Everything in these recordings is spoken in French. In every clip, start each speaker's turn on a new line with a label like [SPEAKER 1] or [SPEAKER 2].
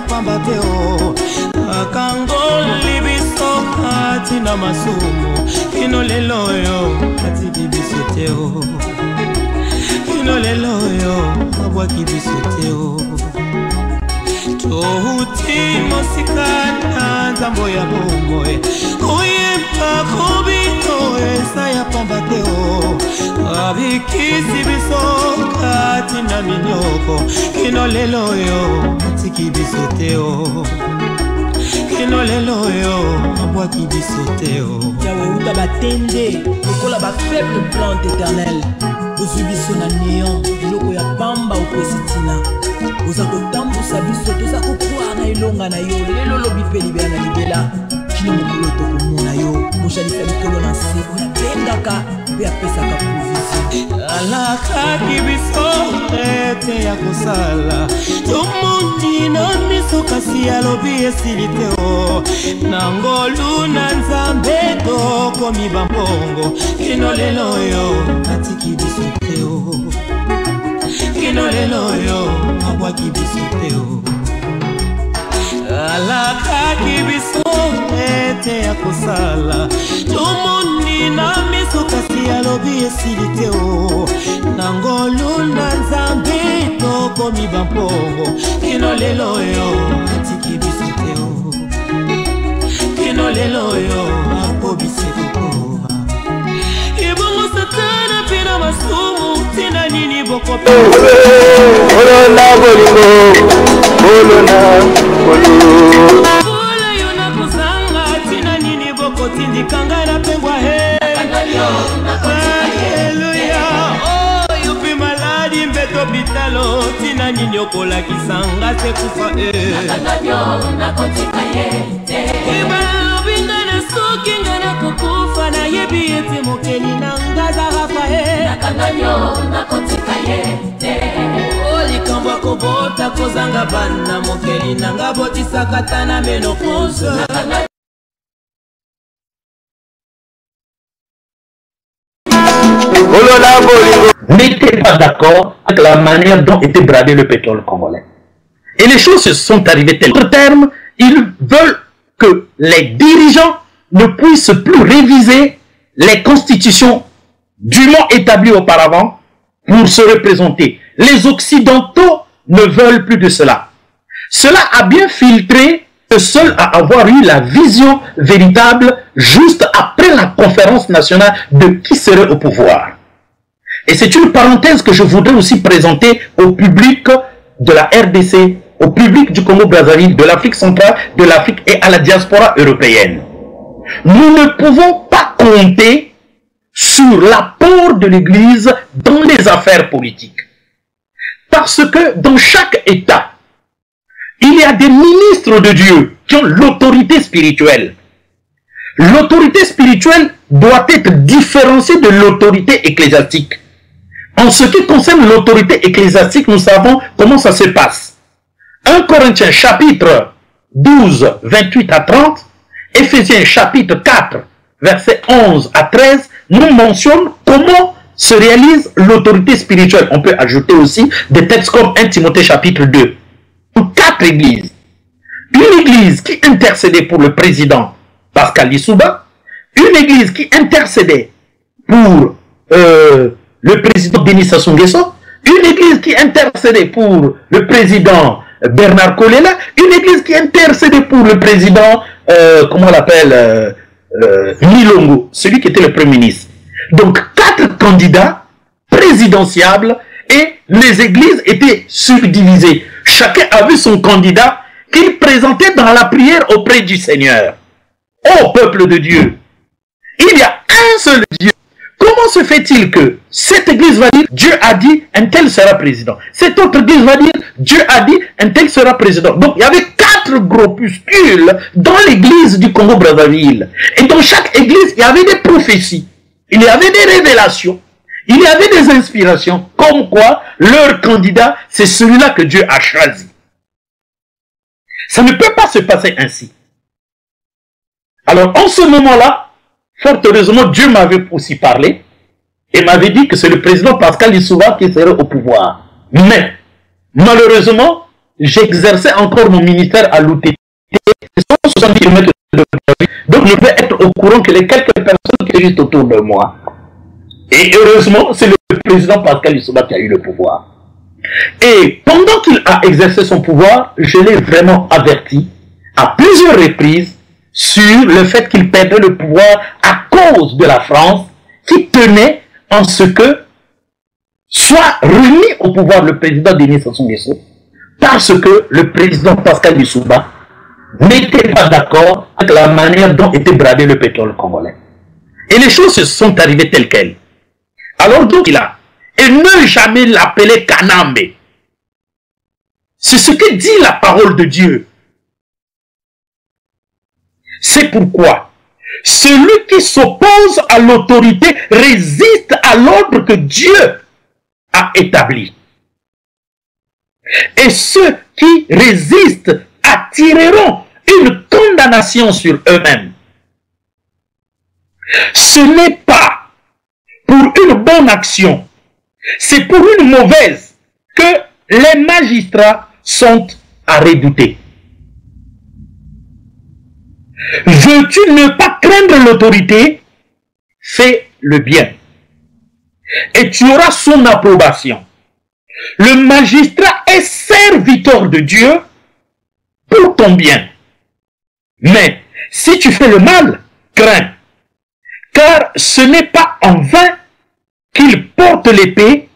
[SPEAKER 1] Pambateo akangoli bisokati na masumu kino leloyo atiki bisoteo kino leloyo abwaki bisoteo touti mosikana nzambo ya bomboe kuyempa kubito esa ya pambateo abikisi bisokati na minyoko kino leloyo atiki bisoteo kino leloyo abwaki bisoteo yawe uta batende lokola ba faible plante éternelle ozubiso na néant biloko ya pamba opesitina oza kotambusa biso toza kokwara na elonga na yo lelo lobi mpe libela na libela kino mokolo tokomona yo mojalisa likolo na se oyabengaka mpe apesaka provision alakaki biso ete ya kosala tomoni na miso kasi alobi esili te o na ngolu na nzambe tokomi bambongo kino lelo oyo atiki biso te o kino lelo oyo abwaki biso te o alakaki biso ete ya kosala tomoni na miso kasi alobi esili te o na ngolu na nzambe tokomi bampongo kino lelo oyo atiki biso te o kino lelo oyo akobisi kokoba ibongo satana pina masumu tina nini bokope olona bolingo olona bolingo ola yona kusanga tina nini boko tindikanga na pengwa he haleluya oh yupi maladi mbeto bitalo tina nini okola kisanga se kufa nakanganya kotika yete ibalo bingana soki ngana kukufa na yebi ete mokeli na ngaza rafa nakanganya kotika yete likambo kobota kozanga bana mokeli nanga botisaka tana menopause.
[SPEAKER 2] N'étaient pas d'accord avec la manière dont était bradé le pétrole congolais. Et les choses se sont arrivées telles. En termes, ils veulent que les dirigeants ne puissent plus réviser les constitutions dûment établies auparavant pour se représenter. Les Occidentaux ne veulent plus de cela. Cela a bien filtré, le seul à avoir eu la vision véritable juste après la conférence nationale de qui serait au pouvoir. Et c'est une parenthèse que je voudrais aussi présenter au public de la RDC, au public du Congo-Brazzaville, de l'Afrique centrale, de l'Afrique et à la diaspora européenne. Nous ne pouvons pas compter sur l'apport de l'Église dans les affaires politiques. Parce que dans chaque État, il y a des ministres de Dieu qui ont l'autorité spirituelle. L'autorité spirituelle doit être différenciée de l'autorité ecclésiastique. En ce qui concerne l'autorité ecclésiastique, nous savons comment ça se passe. 1 Corinthiens chapitre 12, 28 à 30, Éphésiens chapitre 4, versets 11 à 13, nous mentionne comment se réalise l'autorité spirituelle. On peut ajouter aussi des textes comme 1 Timothée chapitre 2. 4 églises. Une église qui intercédait pour le président Pascal Lissouba, une église qui intercédait pour le président Denis Sassou Nguesso, une église qui intercédait pour le président Bernard Kolela, une église qui intercédait pour le président, comment on l'appelle, Milongo, celui qui était le premier ministre. Donc 4 candidats présidentiables et les églises étaient subdivisées. Chacun avait son candidat qu'il présentait dans la prière auprès du Seigneur. Ô peuple de Dieu, il y a un seul Dieu. Comment se fait-il que cette église va dire Dieu a dit un tel sera président, cette autre église va dire Dieu a dit un tel sera président. Donc il y avait 4 groupuscules dans l'église du Congo-Brazzaville. Et dans chaque église, il y avait des prophéties, il y avait des révélations, Il y avait des inspirations comme quoi leur candidat, c'est celui-là que Dieu a choisi. Ça ne peut pas se passer ainsi. Alors, en ce moment-là, fort heureusement, Dieu m'avait aussi parlé et m'avait dit que c'est le président Pascal Lissouba qui serait au pouvoir. Mais, malheureusement, j'exerçais encore mon ministère à l'OTT, 170 km de Paris, donc je peux être au courant que les quelques personnes qui sont juste autour de moi. Et heureusement, c'est le président Pascal Lissouba qui a eu le pouvoir. Et pendant qu'il a exercé son pouvoir, je l'ai vraiment averti à plusieurs reprises sur le fait qu'il perdrait le pouvoir à cause de la France qui tenait en ce que soit remis au pouvoir le président Denis Sassou Nguesso parce que le président Pascal Lissouba n'était pas d'accord avec la manière dont était bradé le pétrole congolais. Et les choses se sont arrivées telles quelles. Alors donc il a, et ne jamais l'appeler Kanambe. C'est ce que dit la parole de Dieu. C'est pourquoi celui qui s'oppose à l'autorité résiste à l'ordre que Dieu a établi. Et ceux qui résistent attireront une condamnation sur eux-mêmes. Ce n'est pas pour une bonne action, c'est pour une mauvaise que les magistrats sont à redouter. Veux-tu ne pas craindre l'autorité? Fais le bien. Et tu auras son approbation. Le magistrat est serviteur de Dieu pour ton bien. Mais si tu fais le mal, crains. Car ce n'est pas en vain qu'il porte l'épée,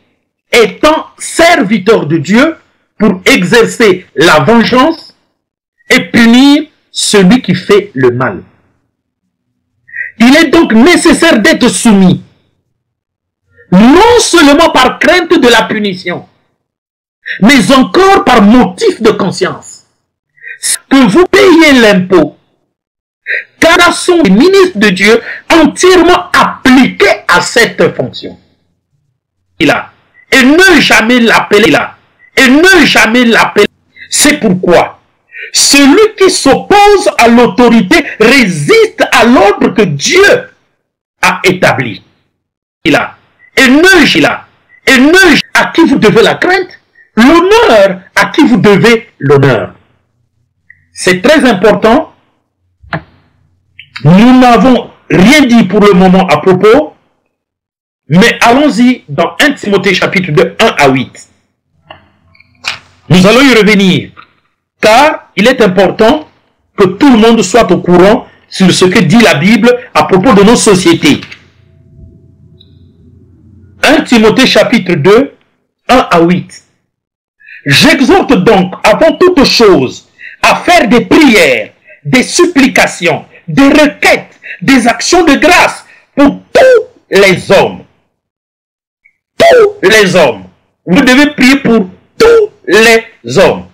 [SPEAKER 2] étant serviteur de Dieu pour exercer la vengeance et punir celui qui fait le mal. Il est donc nécessaire d'être soumis, non seulement par crainte de la punition, mais encore par motif de conscience. Que vous payez l'impôt, car sont les ministres de Dieu entièrement appliqués à cette fonction. Et ne jamais l'appeler là. Et ne jamais l'appeler. C'est pourquoi celui qui s'oppose à l'autorité résiste à l'ordre que Dieu a établi. Et ne à qui vous devez la crainte, l'honneur à qui vous devez l'honneur. C'est très important. Nous n'avons rien dit pour le moment à propos, mais allons-y dans 1 Timothée chapitre 2, 1 à 8. Nous allons y revenir, car il est important que tout le monde soit au courant sur ce que dit la Bible à propos de nos sociétés. 1 Timothée chapitre 2, 1 à 8. J'exhorte donc avant toute chose à faire des prières, des supplications, des requêtes, des actions de grâce pour tous les hommes. Tous les hommes. Vous devez prier pour tous les hommes.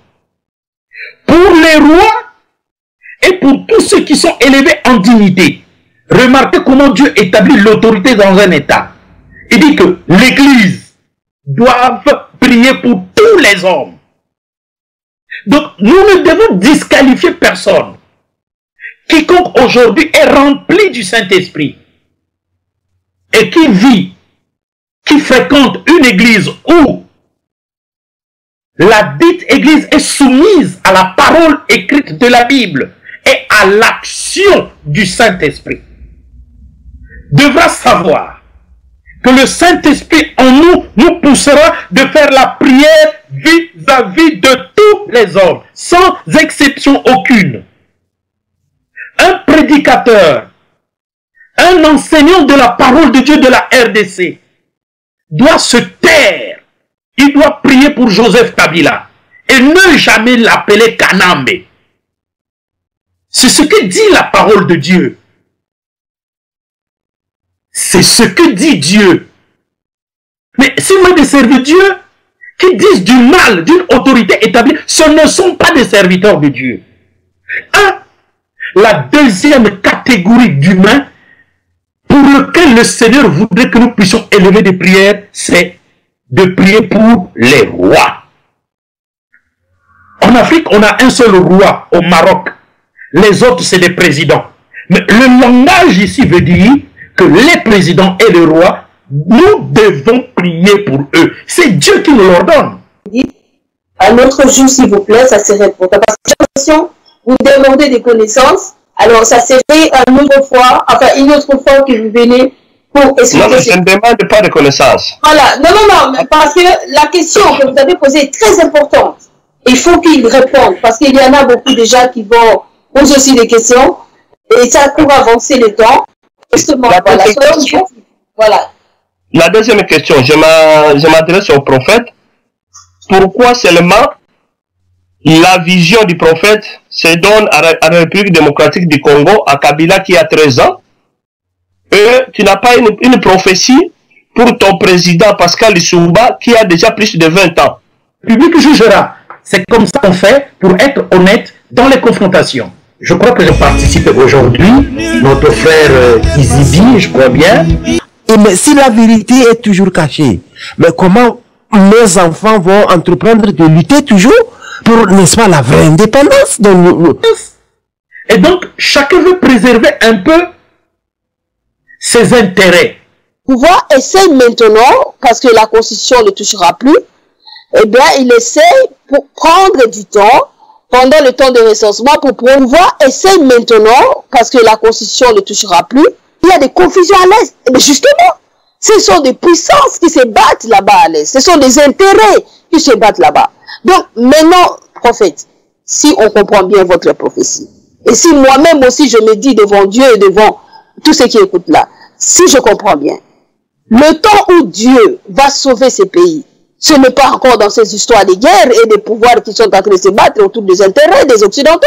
[SPEAKER 2] Pour les rois et pour tous ceux qui sont élevés en dignité. Remarquez comment Dieu établit l'autorité dans un État. Il dit que l'Église doit prier pour tous les hommes. Donc, nous ne devons disqualifier personne. Quiconque aujourd'hui est rempli du Saint-Esprit et qui vit, qui fréquente une église où la dite église est soumise à la parole écrite de la Bible et à l'action du Saint-Esprit, devra savoir que le Saint-Esprit en nous nous poussera de faire la prière vis-à-vis de tous les hommes, sans exception aucune. Un prédicateur, un enseignant de la parole de Dieu de la RDC doit se taire. Il doit prier pour Joseph Kabila et ne jamais l'appeler Kanambe. C'est ce que dit la parole de Dieu. C'est ce que dit Dieu. Mais si moi des serviteurs de Dieu qui disent du mal d'une autorité établie, ce ne sont pas des serviteurs de Dieu. La deuxième catégorie d'humains pour lequel le Seigneur voudrait que nous puissions élever des prières, c'est de prier pour les rois. En Afrique, on a un seul roi au Maroc. Les autres, c'est des présidents. Mais le langage ici veut dire que les présidents et les rois, nous devons prier pour eux. C'est Dieu qui nous l'ordonne.
[SPEAKER 3] Un autre jour, s'il vous plaît, ça serait important. Parce que j'ai l'impression, vous demandez des connaissances, alors ça serait une autre fois que vous venez pour expliquer.
[SPEAKER 4] Non, je ne demande pas de connaissances.
[SPEAKER 3] Voilà, non, parce que la question que vous avez posée est très importante. Il faut qu'ils répondent, parce qu'il y en a beaucoup de gens qui vont poser aussi des questions, et ça pour avancer le temps. Justement, voilà.
[SPEAKER 4] La deuxième question, je m'adresse au prophète. Pourquoi seulement la vision du prophète se donne à la République démocratique du Congo, à Kabila qui a 13 ans, et tu n'as pas une prophétie pour ton président Pascal Lissouba qui a déjà plus de 20 ans?
[SPEAKER 2] Le public jugera. C'est comme ça qu'on fait pour être honnête dans les confrontations. Je crois que je participe aujourd'hui, notre frère Izibi, je crois bien.
[SPEAKER 5] Mais si la vérité est toujours cachée, mais comment nos enfants vont entreprendre de lutter toujours pour, n'est-ce pas, la vraie indépendance de nous?
[SPEAKER 2] Et donc, chacun veut préserver un peu ses intérêts.
[SPEAKER 3] Le pouvoir essaie maintenant, parce que la Constitution ne touchera plus, eh bien, il essaie pour prendre du temps, pendant le temps de recensement, pour pouvoir essayer maintenant, parce que la Constitution ne touchera plus, il y a des confusions à l'Est. Mais justement, ce sont des puissances qui se battent là-bas à l'Est. Ce sont des intérêts qui se battent là-bas. Donc, maintenant, prophète, si on comprend bien votre prophétie, et si moi-même aussi je me dis devant Dieu et devant tous ceux qui écoutent là, si je comprends bien, le temps où Dieu va sauver ces pays, ce n'est pas encore dans ces histoires de guerre et des pouvoirs qui sont en train de se battre autour des intérêts des Occidentaux.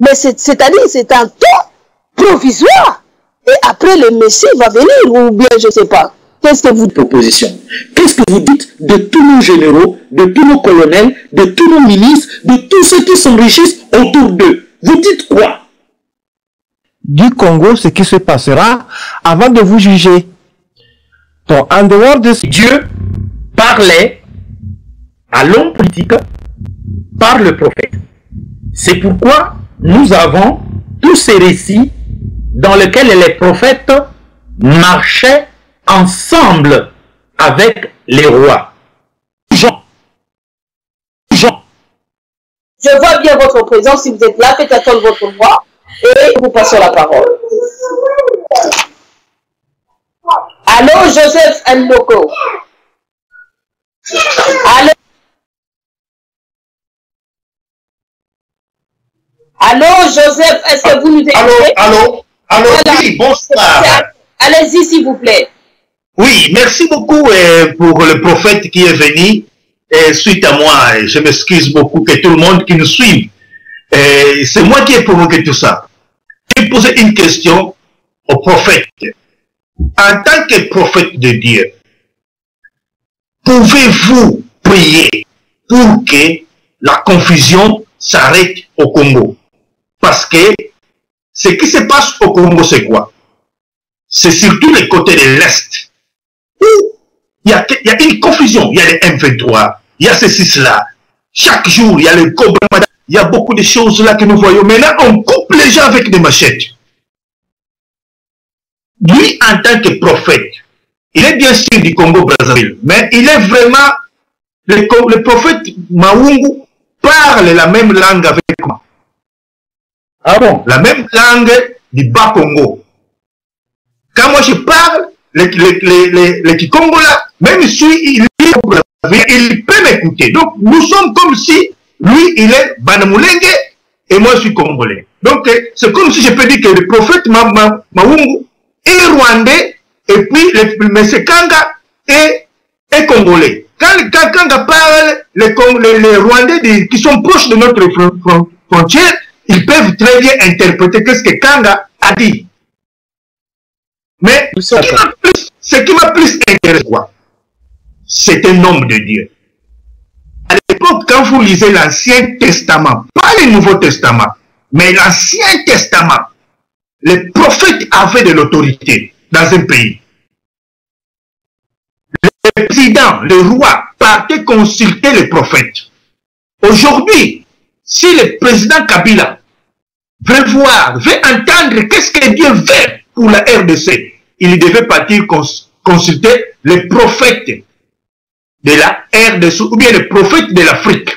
[SPEAKER 3] Mais c'est-à-dire c'est un temps provisoire. Et après le Messie va venir, ou bien je ne sais pas. Qu'est-ce que vous
[SPEAKER 2] proposition? Qu'est-ce que vous dites de tous nos généraux, de tous nos colonels, de tous nos ministres, de tous ceux qui s'enrichissent autour d'eux? Vous dites quoi?
[SPEAKER 5] Du Congo, ce qui se passera avant de vous juger. Donc, en dehors de
[SPEAKER 2] Dieu parlait à l'homme politique par le prophète. C'est pourquoi nous avons tous ces récits dans lesquels les prophètes marchaient ensemble avec les rois. Jean.
[SPEAKER 3] Je vois bien votre présence. Si vous êtes là, faites attendre votre voix et vous passons la parole. Allô, Joseph Ndoko. Allô? Allô, Joseph, est-ce que vous nous écoutez?
[SPEAKER 6] Allô, voilà. Oui, bonsoir.
[SPEAKER 3] Allez-y, s'il vous plaît.
[SPEAKER 6] Oui, merci beaucoup pour le prophète qui est venu suite à moi. Je m'excuse beaucoup que tout le monde qui nous suive. C'est moi qui ai provoqué tout ça. J'ai posé une question au prophète. En tant que prophète de Dieu, pouvez-vous prier pour que la confusion s'arrête au Congo? Parce que ce qui se passe au Congo, c'est quoi? C'est surtout les côtés de l'Est, où il y a une confusion. Il y a les M23, il y a ces six-là. Chaque jour, il y a les Cobra, il y a beaucoup de choses là que nous voyons. Maintenant, on coupe les gens avec des machettes. Lui, en tant que prophète, il est bien sûr du Congo-Brazzaville, mais il est vraiment, le prophète Maungu parle la même langue avec moi.
[SPEAKER 2] Ah bon?
[SPEAKER 6] La même langue du Bas-Congo. Quand moi je parle, les Kikongo là, même si il peut m'écouter. Donc nous sommes comme si lui il est Banamulenge et moi je suis Congolais. Donc c'est comme si je peux dire que le prophète Maungu est rwandais et puis M. Kanga est congolais. Quand Kanga parle, les Rwandais qui sont proches de notre frontière, ils peuvent très bien interpréter ce que Kanga a dit. Mais ce qui m'a plus intéressé, c'est un homme de Dieu. À l'époque, quand vous lisez l'Ancien Testament, pas le Nouveau Testament, mais l'Ancien Testament, les prophètes avaient de l'autorité. dans un pays. Le président, le roi, partait consulter les prophètes. Aujourd'hui, si le président Kabila veut voir, veut entendre qu'est-ce que Dieu veut pour la RDC, il devait partir consulter les prophètes de la RDC ou bien les prophètes de l'Afrique.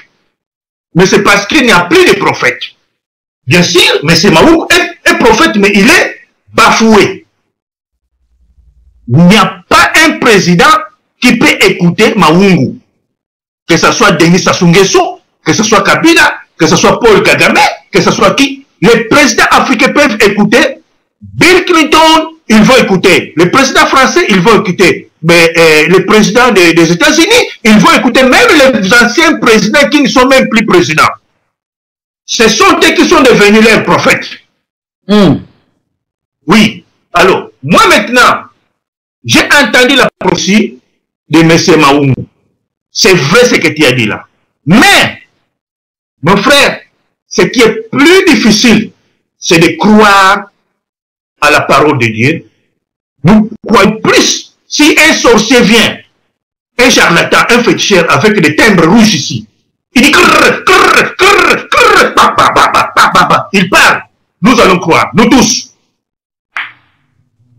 [SPEAKER 6] Mais c'est parce qu'il n'y a plus de prophètes. Bien sûr, M. Maoungu est prophète, mais il est bafoué. Il n'y a pas un président qui peut écouter Maoungu. Que ce soit Denis Sassou Nguesso, que ce soit Kabila, que ce soit Paul Kagame, que ce soit qui. Les présidents africains peuvent écouter. Bill Clinton, ils vont écouter. Les présidents français, ils vont écouter. Mais les présidents des États-Unis, ils vont écouter même les anciens présidents qui ne sont même plus présidents. Ce sont eux qui sont devenus leurs prophètes. Oui. Alors, moi maintenant, j'ai entendu la prophétie de M. Maoungu. C'est vrai ce que tu as dit là. Mais, mon frère, ce qui est plus difficile, c'est de croire à la parole de Dieu. Nous croyons plus. Si un sorcier vient, un charlatan, un féticheur avec des timbres rouges ici, il dit il parle. Nous allons croire, nous tous.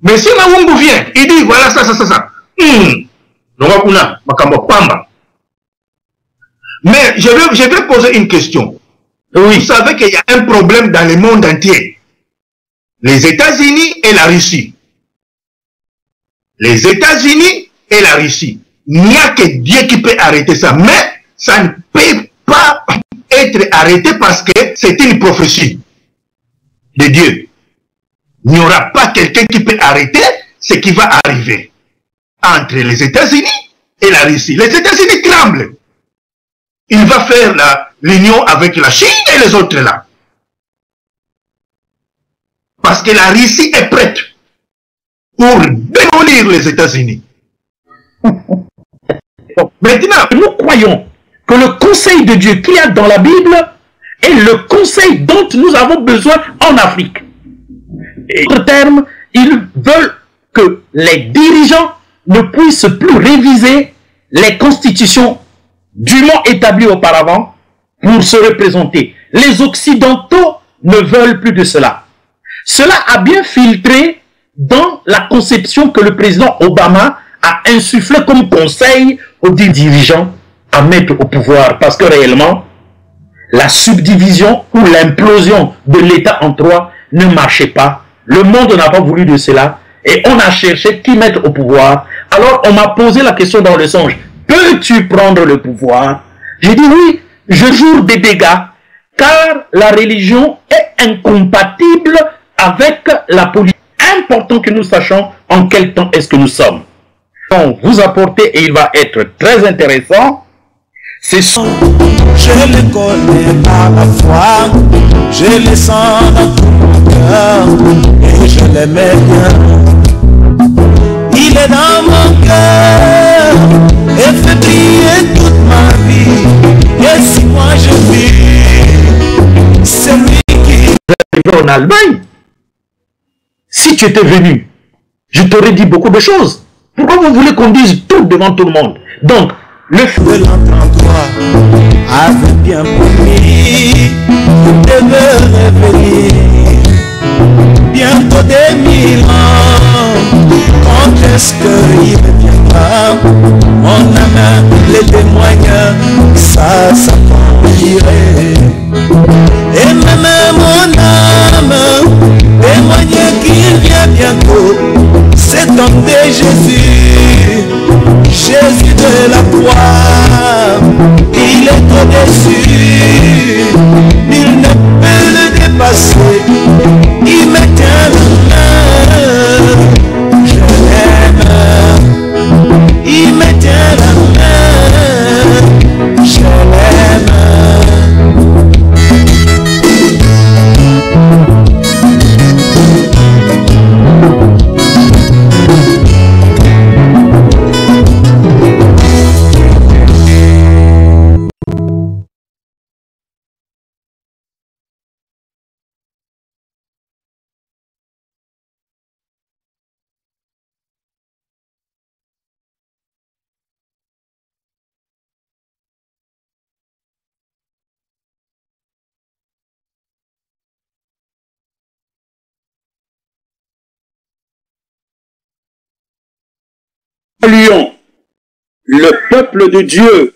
[SPEAKER 6] Mais si Maoungu vient, il dit voilà ça. Mais je vais poser une question. Oui. Vous savez qu'il y a un problème dans le monde entier. Les États-Unis et la Russie. Les États-Unis et la Russie. Il n'y a que Dieu qui peut arrêter ça. Mais ça ne peut pas être arrêté parce que c'est une prophétie de Dieu. Il n'y aura pas quelqu'un qui peut arrêter ce qui va arriver entre les États-Unis et la Russie. Les États-Unis tremblent. Il va faire l'union avec la Chine et les autres là. Parce que la Russie est prête pour démolir les États-Unis. Maintenant,
[SPEAKER 2] nous croyons que le conseil de Dieu qu'il y a dans la Bible est le conseil dont nous avons besoin en Afrique. Et en termes, ils veulent que les dirigeants ne puissent plus réviser les constitutions dûment établies auparavant pour se représenter. Les Occidentaux ne veulent plus de cela. Cela a bien filtré dans la conception que le président Obama a insufflé comme conseil aux dirigeants à mettre au pouvoir. Parce que réellement, la subdivision ou l'implosion de l'État en trois ne marchait pas. Le monde n'a pas voulu de cela. Et on a cherché qui mettre au pouvoir. Alors on m'a posé la question dans le songe. Peux-tu prendre le pouvoir? J'ai dit oui, je jure des dégâts. Car la religion est incompatible avec la politique. Important que nous sachions en quel temps est-ce que nous sommes. Donc, vous apportez et il va être très intéressant. C'est ça.
[SPEAKER 1] Je le connais par la foi, je le sens dans tout mon cœur et je l'aimais bien. Il est dans mon cœur et fait briller toute ma vie. Et si moi je vis, c'est lui qui
[SPEAKER 2] est en Allemagne. Si tu étais venu, je t'aurais dit beaucoup de choses. Pourquoi vous voulez qu'on dise tout devant tout le monde? Donc, le feu
[SPEAKER 1] de l'entendre avait bien promis de me revenir bientôt des 1000 ans. Quand est-ce qu'il reviendra? Mon âme les témoigne, ça s'accomplirait. Et même mon âme témoigne qu'il vient bientôt. Cet homme de Jésus, Jésus de la croix, il est au-dessus, il ne peut le dépasser, il me tient la main, je l'aime, il me tient la main, je l'aime.
[SPEAKER 2] saluons le peuple de Dieu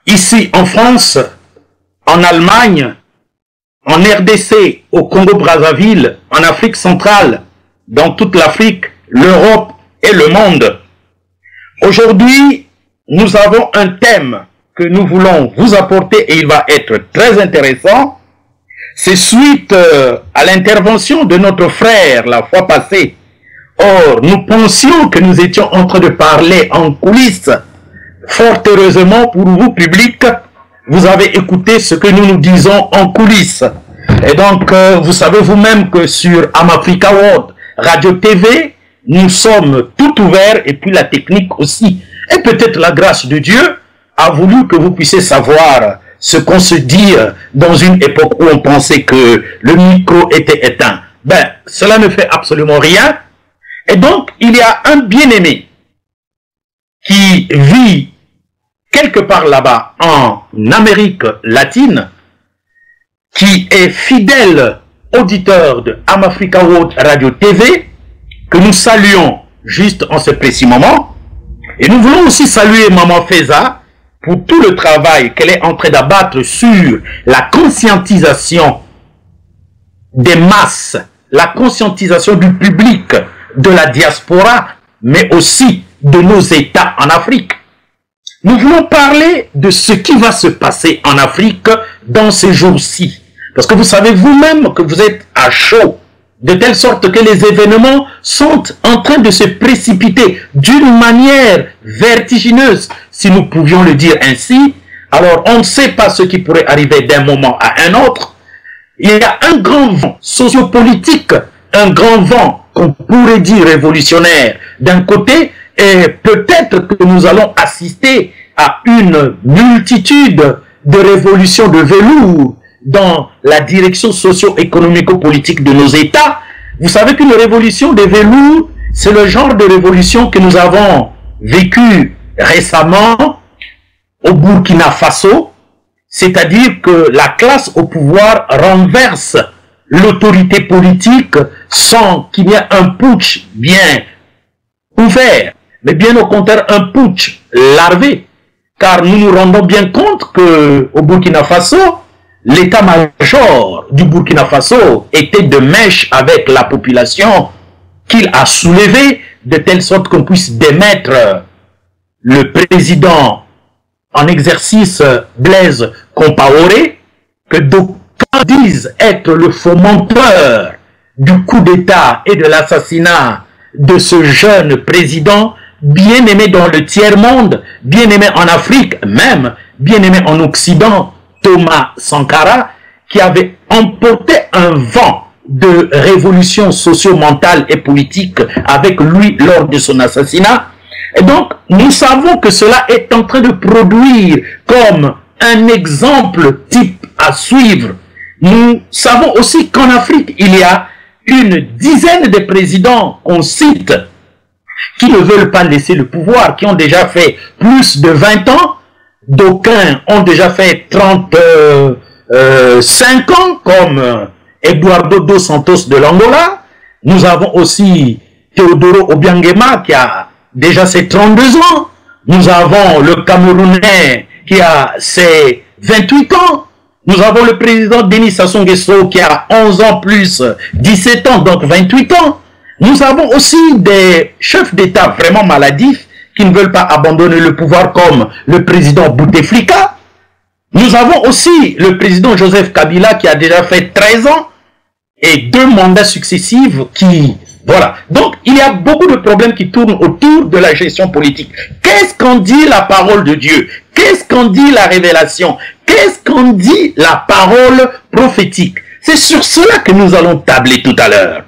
[SPEAKER 2] ici en France, en Allemagne, en RDC, au Congo-Brazzaville, en Afrique centrale, dans toute l'Afrique, l'Europe et le monde. Aujourd'hui, nous avons un thème que nous voulons vous apporter et il va être très intéressant. C'est suite à l'intervention de notre frère la fois passée. Or, nous pensions que nous étions en train de parler en coulisses. Fort heureusement pour vous, public, vous avez écouté ce que nous nous disons en coulisses. Et donc, vous savez vous-même que sur Amafrica World Radio TV, nous sommes tout ouverts et puis la technique aussi. Et peut-être la grâce de Dieu a voulu que vous puissiez savoir ce qu'on se dit dans une époque où on pensait que le micro était éteint. Ben, cela ne fait absolument rien. Et donc, il y a un bien-aimé qui vit quelque part là-bas en Amérique latine, qui est fidèle auditeur de Amafrica World Radio TV, que nous saluons juste en ce précis moment. Et nous voulons aussi saluer Maman Feza pour tout le travail qu'elle est en train d'abattre sur la conscientisation des masses, la conscientisation du public, de la diaspora, mais aussi de nos États en Afrique. Nous voulons parler de ce qui va se passer en Afrique dans ces jours-ci. Parce que vous savez vous-même que vous êtes à chaud, de telle sorte que les événements sont en train de se précipiter d'une manière vertigineuse, si nous pouvions le dire ainsi. Alors, on ne sait pas ce qui pourrait arriver d'un moment à un autre. Il y a un grand vent sociopolitique, un grand vent qu'on pourrait dire révolutionnaire d'un côté, et peut-être que nous allons assister à une multitude de révolutions de velours dans la direction socio-économico-politique de nos États. Vous savez qu'une révolution de velours, c'est le genre de révolution que nous avons vécu récemment au Burkina Faso, c'est-à-dire que la classe au pouvoir renverse l'autorité politique sans qu'il y ait un putsch bien ouvert, mais bien au contraire un putsch larvé, car nous nous rendons bien compte que au Burkina Faso, l'état-major du Burkina Faso était de mèche avec la population qu'il a soulevée de telle sorte qu'on puisse démettre le président en exercice Blaise Compaoré, que d'aucuns disent être le fomenteur du coup d'État et de l'assassinat de ce jeune président bien aimé dans le tiers-monde, bien aimé en Afrique, même bien aimé en Occident, Thomas Sankara, qui avait emporté un vent de révolution socio-mentale et politique avec lui lors de son assassinat. Et donc, nous savons que cela est en train de produire comme un exemple type à suivre. Nous savons aussi qu'en Afrique, il y a une dizaine de présidents qu'on cite qui ne veulent pas laisser le pouvoir, qui ont déjà fait plus de 20 ans. D'aucuns ont déjà fait 35 ans, comme Eduardo dos Santos de l'Angola. Nous avons aussi Teodoro Obiangema qui a déjà ses 32 ans. Nous avons le Camerounais qui a ses 28 ans. Nous avons le président Denis Sassou Nguesso qui a 11 ans plus 17 ans, donc 28 ans. Nous avons aussi des chefs d'État vraiment maladifs qui ne veulent pas abandonner le pouvoir comme le président Bouteflika. Nous avons aussi le président Joseph Kabila qui a déjà fait 13 ans et 2 mandats successifs qui... Voilà. Donc, il y a beaucoup de problèmes qui tournent autour de la gestion politique. Qu'est-ce qu'en dit la parole de Dieu? Qu'est-ce qu'en dit la révélation? Qu'est-ce qu'en dit la parole prophétique? C'est sur cela que nous allons tabler tout à l'heure.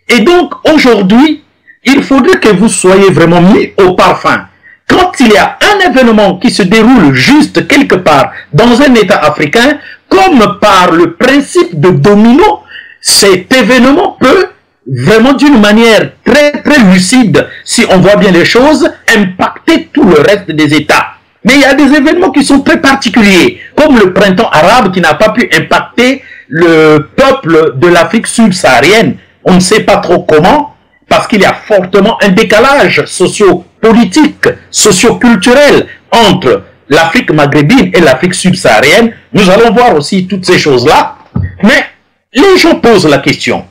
[SPEAKER 2] Et donc, aujourd'hui, il faudrait que vous soyez vraiment mis au parfum. Quand il y a un événement qui se déroule juste quelque part dans un État africain, comme par le principe de domino, cet événement peut vraiment d'une manière très lucide, si on voit bien les choses, impacter tout le reste des États. Mais il y a des événements qui sont très particuliers, comme le printemps arabe qui n'a pas pu impacter le peuple de l'Afrique subsaharienne. On ne sait pas trop comment, parce qu'il y a fortement un décalage socio-politique, socio-culturel entre l'Afrique maghrébine et l'Afrique subsaharienne. Nous allons voir aussi toutes ces choses-là. Mais les gens posent la question.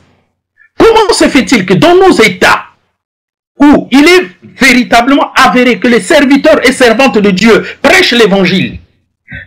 [SPEAKER 2] Comment se fait-il que dans nos États, où il est véritablement avéré que les serviteurs et servantes de Dieu prêchent l'évangile,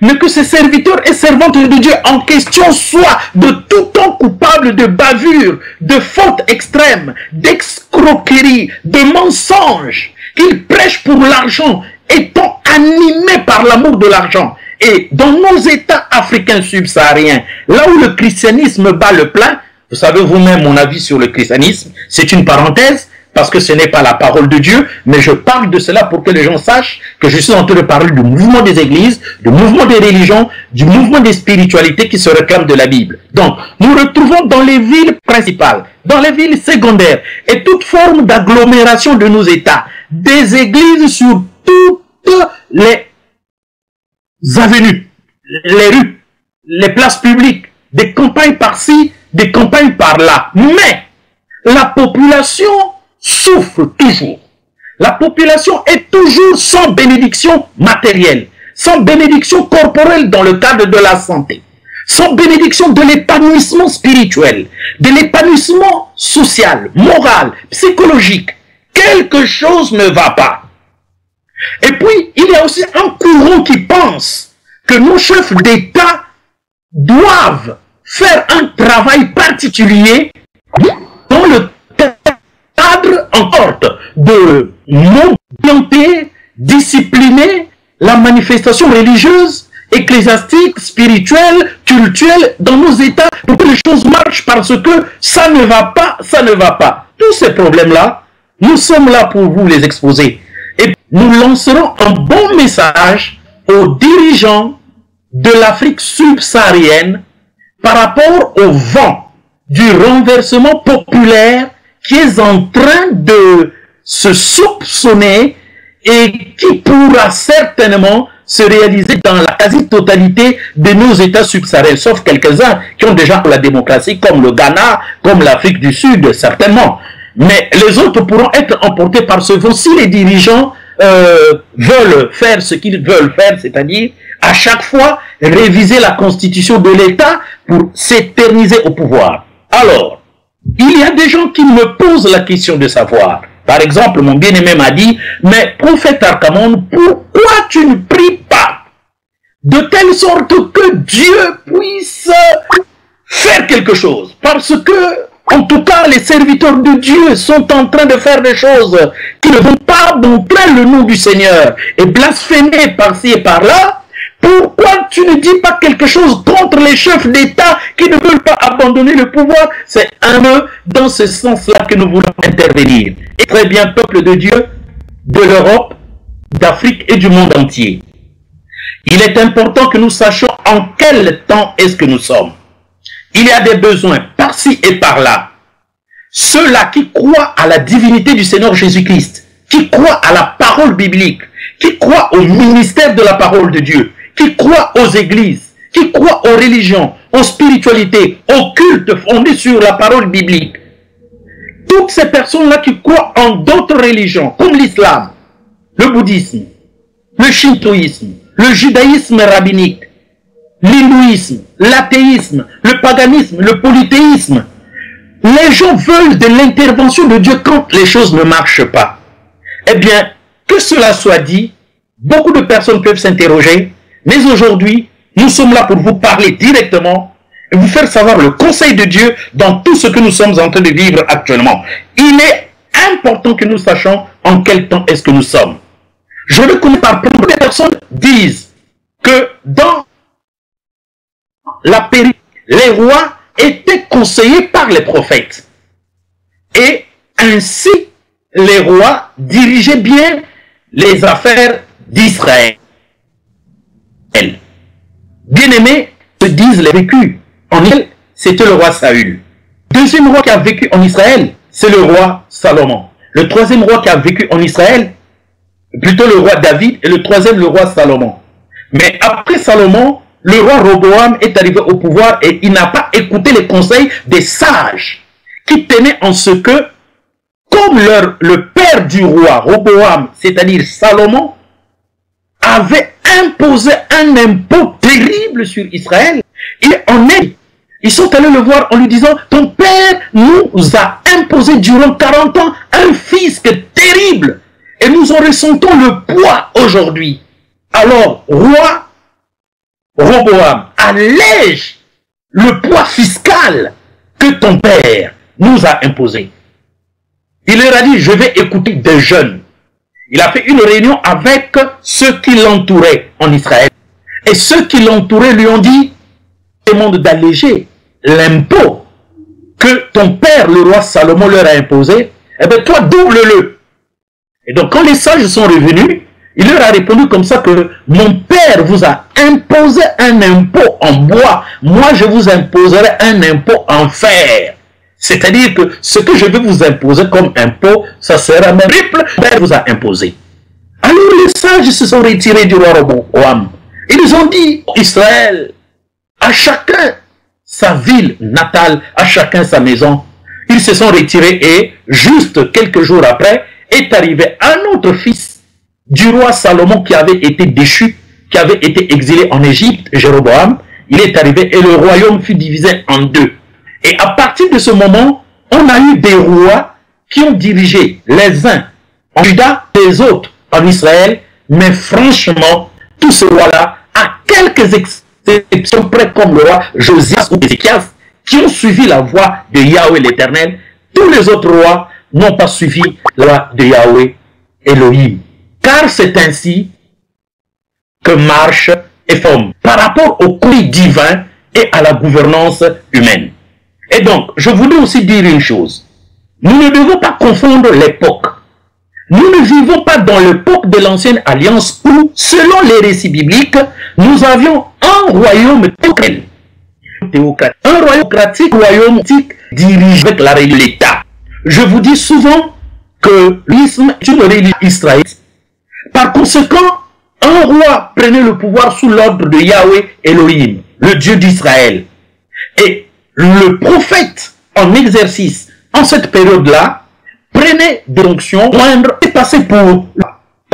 [SPEAKER 2] mais que ces serviteurs et servantes de Dieu en question soient de tout temps coupables de bavures, de fautes extrêmes, d'escroqueries, de mensonges, qu'ils prêchent pour l'argent, étant animés par l'amour de l'argent. Et dans nos États africains subsahariens, là où le christianisme bat le plein, vous savez vous-même mon avis sur le christianisme, c'est une parenthèse, parce que ce n'est pas la parole de Dieu, mais je parle de cela pour que les gens sachent que je suis en train de parler du mouvement des églises, du mouvement des religions, du mouvement des spiritualités qui se réclament de la Bible. Donc, nous retrouvons dans les villes principales, dans les villes secondaires, et toute forme d'agglomération de nos États, des églises sur toutes les avenues, les rues, les places publiques, des campagnes par-ci, des campagnes par-là. Mais la population souffre toujours. La population est toujours sans bénédiction matérielle, sans bénédiction corporelle dans le cadre de la santé, sans bénédiction de l'épanouissement spirituel, de l'épanouissement social, moral, psychologique. Quelque chose ne va pas. Et puis, il y a aussi un courant qui pense que nos chefs d'État doivent faire un travail particulier dans le cadre en sorte de m'orienter, discipliner la manifestation religieuse, ecclésiastique, spirituelle, culturelle dans nos États pour que les choses marchent parce que ça ne va pas, ça ne va pas. Tous ces problèmes-là, nous sommes là pour vous les exposer. Et nous lancerons un bon message aux dirigeants de l'Afrique subsaharienne par rapport au vent du renversement populaire qui est en train de se soupçonner et qui pourra certainement se réaliser dans la quasi-totalité de nos États subsahariens, sauf quelques-uns qui ont déjà la démocratie, comme le Ghana, comme l'Afrique du Sud, certainement. Mais les autres pourront être emportés par ce vent si les dirigeants veulent faire ce qu'ils veulent faire, c'est-à-dire à chaque fois réviser la constitution de l'État pour s'éterniser au pouvoir. Alors, il y a des gens qui me posent la question de savoir. Par exemple, mon bien-aimé m'a dit, mais prophète Arcamon, pourquoi tu ne pries pas de telle sorte que Dieu puisse faire quelque chose? Parce que, en tout cas, les serviteurs de Dieu sont en train de faire des choses qui ne vont pas montrer le nom du Seigneur et blasphémer par-ci et par-là. Pourquoi tu ne dis pas quelque chose contre les chefs d'État qui ne veulent pas abandonner le pouvoir? C'est un peu dans ce sens-là que nous voulons intervenir. Et très bien, peuple de Dieu, de l'Europe, d'Afrique et du monde entier. Il est important que nous sachions en quel temps est-ce que nous sommes. Il y a des besoins par-ci et par-là. Ceux-là qui croient à la divinité du Seigneur Jésus-Christ, qui croient à la parole biblique, qui croient au ministère de la parole de Dieu, qui croient aux églises, qui croient aux religions, aux spiritualités, aux cultes fondés sur la parole biblique. Toutes ces personnes-là qui croient en d'autres religions, comme l'islam, le bouddhisme, le shintoïsme, le judaïsme rabbinique, l'hindouisme, l'athéisme, le paganisme, le polythéisme. Les gens veulent de l'intervention de Dieu quand les choses ne marchent pas. Eh bien, que cela soit dit, beaucoup de personnes peuvent s'interroger, mais aujourd'hui, nous sommes là pour vous parler directement et vous faire savoir le conseil de Dieu dans tout ce que nous sommes en train de vivre actuellement. Il est important que nous sachions en quel temps est-ce que nous sommes. Je reconnais par beaucoup de personnes disent que dans la période, les rois étaient conseillés par les prophètes. Et ainsi, les rois dirigeaient bien les affaires d'Israël. Bien-aimés, se disent les vécus. En Israël, c'était le roi Saül. Deuxième roi qui a vécu en Israël, c'est le roi Salomon. Le troisième roi qui a vécu en Israël, plutôt le roi David, et le troisième, le roi Salomon. Mais après Salomon, le roi Roboam est arrivé au pouvoir et il n'a pas écouté les conseils des sages qui tenaient en ce que comme le père du roi, Roboam, c'est-à-dire Salomon, avait imposé un impôt terrible sur Israël, ils sont allés le voir en lui disant, ton père nous a imposé durant 40 ans un fisc terrible et nous en ressentons le poids aujourd'hui. Alors, roi Roboam, allège le poids fiscal que ton père nous a imposé. Il leur a dit, je vais écouter des jeunes. Il a fait une réunion avec ceux qui l'entouraient en Israël. Et ceux qui l'entouraient lui ont dit, demande d'alléger l'impôt que ton père, le roi Salomon, leur a imposé. Eh bien, toi, double-le. Et donc, quand les sages sont revenus, il leur a répondu comme ça que mon père vous a imposé un impôt en bois. Moi, je vous imposerai un impôt en fer. C'est-à-dire que ce que je vais vous imposer comme impôt, ça sera même triple, père vous a imposé. Alors les sages se sont retirés du roi Roboam. Ils ont dit, Israël, à chacun sa ville natale, à chacun sa maison. Ils se sont retirés et, juste quelques jours après, est arrivé un autre fils du roi Salomon qui avait été déchu, qui avait été exilé en Égypte, Jéroboam. Il est arrivé et le royaume fut divisé en deux. Et à partir de ce moment, on a eu des rois qui ont dirigé les uns en Juda, les autres en Israël. Mais franchement, tous ces rois-là, à quelques exceptions près comme le roi Josias ou Ézéchias, qui ont suivi la voie de Yahweh l'Éternel, tous les autres rois n'ont pas suivi la voie de Yahweh Elohim. Car c'est ainsi que marche et forme par rapport au courrier divin et à la gouvernance humaine. Et donc, je voulais aussi dire une chose. Nous ne devons pas confondre l'époque. Nous ne vivons pas dans l'époque de l'ancienne alliance où, selon les récits bibliques, nous avions un royaume théocratique. Un royaume dirigé avec la religion de l'État. Je vous dis souvent que l'islam est une religion israélite. Par conséquent, un roi prenait le pouvoir sous l'ordre de Yahweh Elohim, le Dieu d'Israël. Et le prophète en exercice en cette période-là prenait des fonctions moindres et passait pour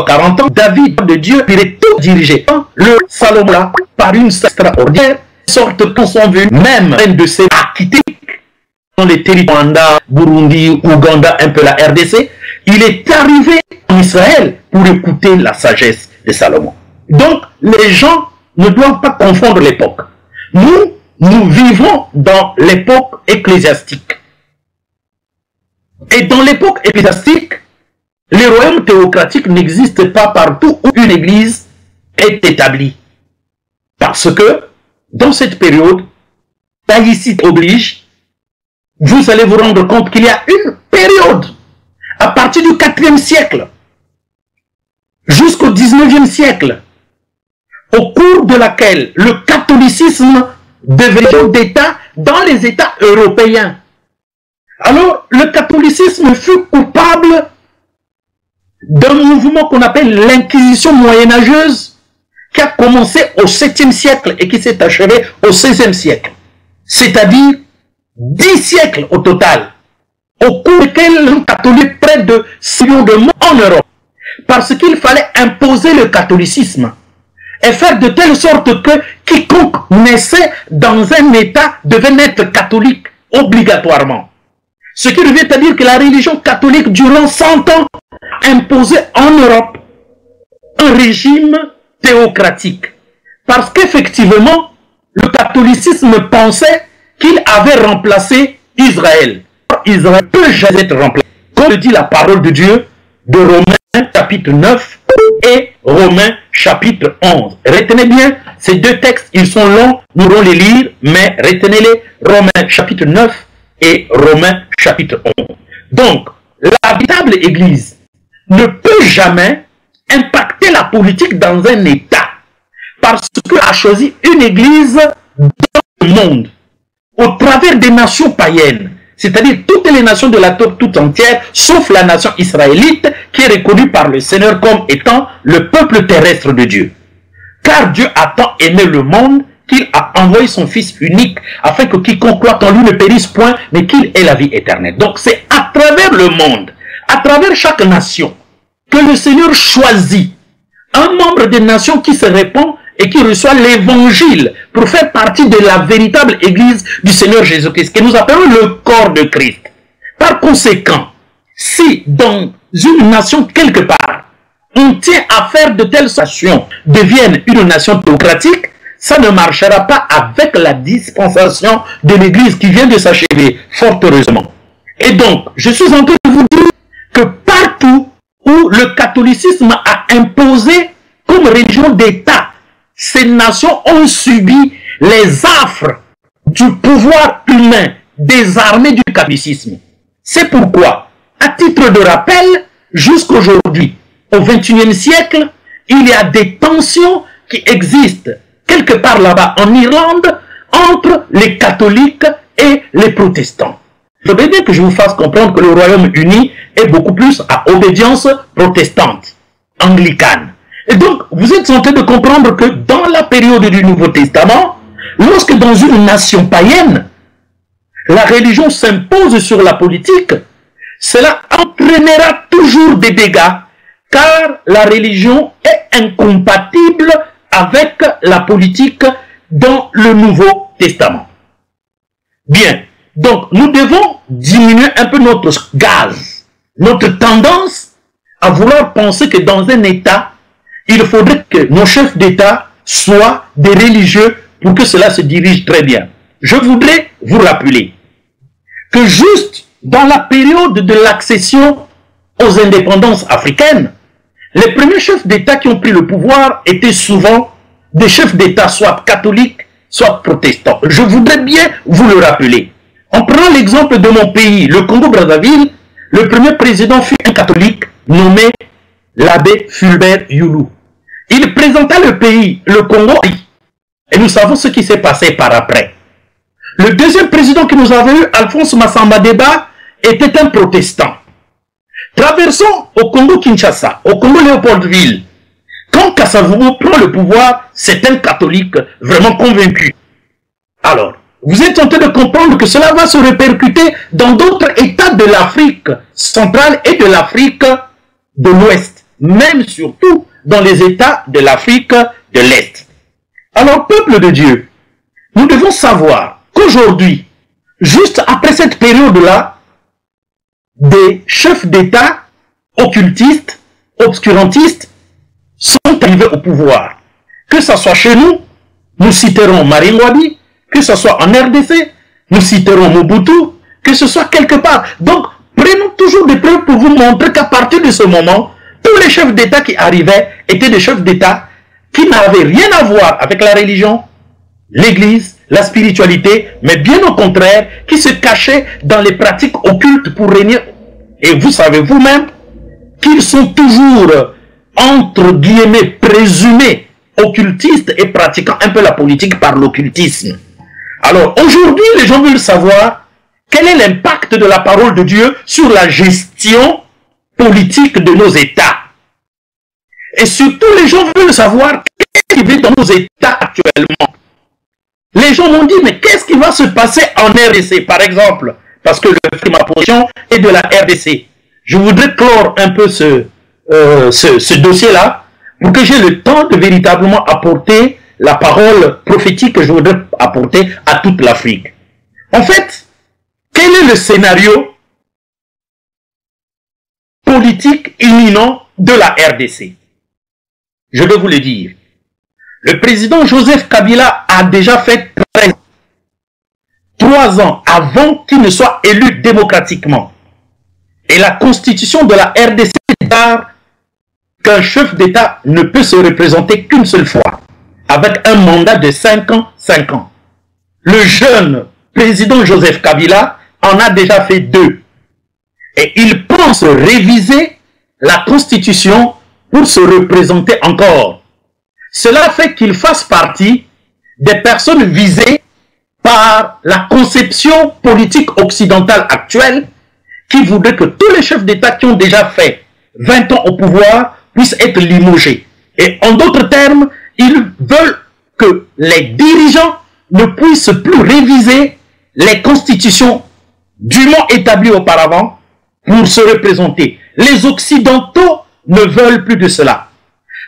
[SPEAKER 2] 40 ans. David de Dieu, il est tout dirigé. Le Salomon là, par une extraordinaire sorte qu'on sont venus, même reine de ces acquittés dans les territoires Rwanda, Burundi, Ouganda, un peu la RDC, il est arrivé en Israël pour écouter la sagesse de Salomon. Donc, les gens ne doivent pas confondre l'époque. Nous vivons dans l'époque ecclésiastique. Et dans l'époque ecclésiastique, les royaumes théocratiques n'existent pas partout où une église est établie. Parce que, dans cette période, laïcité oblige, vous allez vous rendre compte qu'il y a une période, à partir du 4e siècle, jusqu'au 19e siècle, au cours de laquelle le catholicisme devenait d'État dans les États européens. Alors, le catholicisme fut coupable d'un mouvement qu'on appelle l'inquisition moyenâgeuse, qui a commencé au 7e siècle et qui s'est achevé au 16e siècle. C'est-à-dire 10 siècles au total, au cours desquels les catholiques près de 6 millions de morts en Europe, parce qu'il fallait imposer le catholicisme et faire de telle sorte que quiconque naissait dans un État devait naître catholique obligatoirement. Ce qui revient à dire que la religion catholique durant 100 ans imposait en Europe un régime théocratique. Parce qu'effectivement, le catholicisme pensait qu'il avait remplacé Israël. Israël ne peut jamais être remplacé. Comme le dit la parole de Dieu de Romains chapitre 9 et Romains chapitre 11. Retenez bien ces deux textes, ils sont longs, nous allons les lire, mais retenez-les, Romains chapitre 9 et Romains chapitre 11. Donc, la véritable Église ne peut jamais impacter la politique dans un État parce qu'elle a choisi une Église dans le monde, au travers des nations païennes, c'est-à-dire toutes les nations de la terre tout entière, sauf la nation israélite qui est reconnue par le Seigneur comme étant le peuple terrestre de Dieu. Car Dieu a tant aimé le monde qu'il a envoyé son Fils unique afin que quiconque croit en lui ne périsse point, mais qu'il ait la vie éternelle. Donc c'est à travers le monde, à travers chaque nation, que le Seigneur choisit un membre des nations qui se répand et qui reçoit l'évangile pour faire partie de la véritable église du Seigneur Jésus-Christ, que nous appelons le corps de Christ. Par conséquent, si dans une nation quelque part, on tient à faire de telles nations deviennent une nation théocratique, ça ne marchera pas avec la dispensation de l'église qui vient de s'achever, fort heureusement. Et donc, je suis en train de vous dire que partout où le catholicisme a imposé comme religion d'État, ces nations ont subi les affres du pouvoir humain des armées du catholicisme. C'est pourquoi, à titre de rappel, jusqu'aujourd'hui, au XXIe siècle, il y a des tensions qui existent quelque part là-bas en Irlande entre les catholiques et les protestants. Je veux bien que je vous fasse comprendre que le Royaume-Uni est beaucoup plus à obédience protestante, anglicane. Et donc, vous êtes en train de comprendre que dans la période du Nouveau Testament, lorsque dans une nation païenne, la religion s'impose sur la politique, cela entraînera toujours des dégâts, car la religion est incompatible avec la politique dans le Nouveau Testament. Bien, donc nous devons diminuer un peu notre gaz, notre tendance à vouloir penser que dans un État, il faudrait que nos chefs d'État soient des religieux pour que cela se dirige très bien. Je voudrais vous rappeler que juste dans la période de l'accession aux indépendances africaines, les premiers chefs d'État qui ont pris le pouvoir étaient souvent des chefs d'État soit catholiques, soit protestants. Je voudrais bien vous le rappeler. En prenant l'exemple de mon pays, le Congo-Brazzaville, le premier président fut un catholique nommé l'abbé Fulbert Youlou. Il présenta le pays, le Congo, et nous savons ce qui s'est passé par après. Le deuxième président que nous avons eu, Alphonse Massamba Deba, était un protestant. Traversons au Congo-Kinshasa, au Congo-Léopoldville. Quand Kasavubu prend le pouvoir, c'est un catholique vraiment convaincu. Alors, vous êtes en train de comprendre que cela va se répercuter dans d'autres États de l'Afrique centrale et de l'Afrique de l'Ouest, même surtout dans les États de l'Afrique de l'Est. Alors, peuple de Dieu, nous devons savoir qu'aujourd'hui, juste après cette période-là, des chefs d'État occultistes, obscurantistes, sont arrivés au pouvoir. Que ce soit chez nous, nous citerons Maringwabi, que ce soit en RDC, nous citerons Mobutu, que ce soit quelque part. Donc, prenons toujours des preuves pour vous montrer qu'à partir de ce moment, tous les chefs d'État qui arrivaient étaient des chefs d'État qui n'avaient rien à voir avec la religion, l'Église, la spiritualité, mais bien au contraire, qui se cachaient dans les pratiques occultes pour régner. Et vous savez vous-même qu'ils sont toujours, entre guillemets, présumés occultistes et pratiquant un peu la politique par l'occultisme. Alors, aujourd'hui, les gens veulent savoir quel est l'impact de la parole de Dieu sur la gestion politique de nos États. Et surtout, les gens veulent savoir qu'est-ce qui vit dans nos États actuellement. Les gens m'ont dit, mais qu'est-ce qui va se passer en RDC, par exemple? Parce que ma position est de la RDC. Je voudrais clore un peu ce dossier-là pour que j'ai le temps de véritablement apporter la parole prophétique que je voudrais apporter à toute l'Afrique. En fait, quel est le scénario politique imminent de la RDC? Je vais vous le dire. Le président Joseph Kabila a déjà fait 3 ans avant qu'il ne soit élu démocratiquement. Et la constitution de la RDC déclare qu'un chef d'État ne peut se représenter qu'une seule fois, avec un mandat de 5 ans, 5 ans. Le jeune président Joseph Kabila en a déjà fait 2. Et il pense réviser la constitution pour se représenter encore. Cela fait qu'il fasse partie des personnes visées par la conception politique occidentale actuelle qui voudrait que tous les chefs d'État qui ont déjà fait 20 ans au pouvoir puissent être limogés. Et en d'autres termes, ils veulent que les dirigeants ne puissent plus réviser les constitutions dûment établies auparavant pour se représenter. Les Occidentaux ne veulent plus de cela.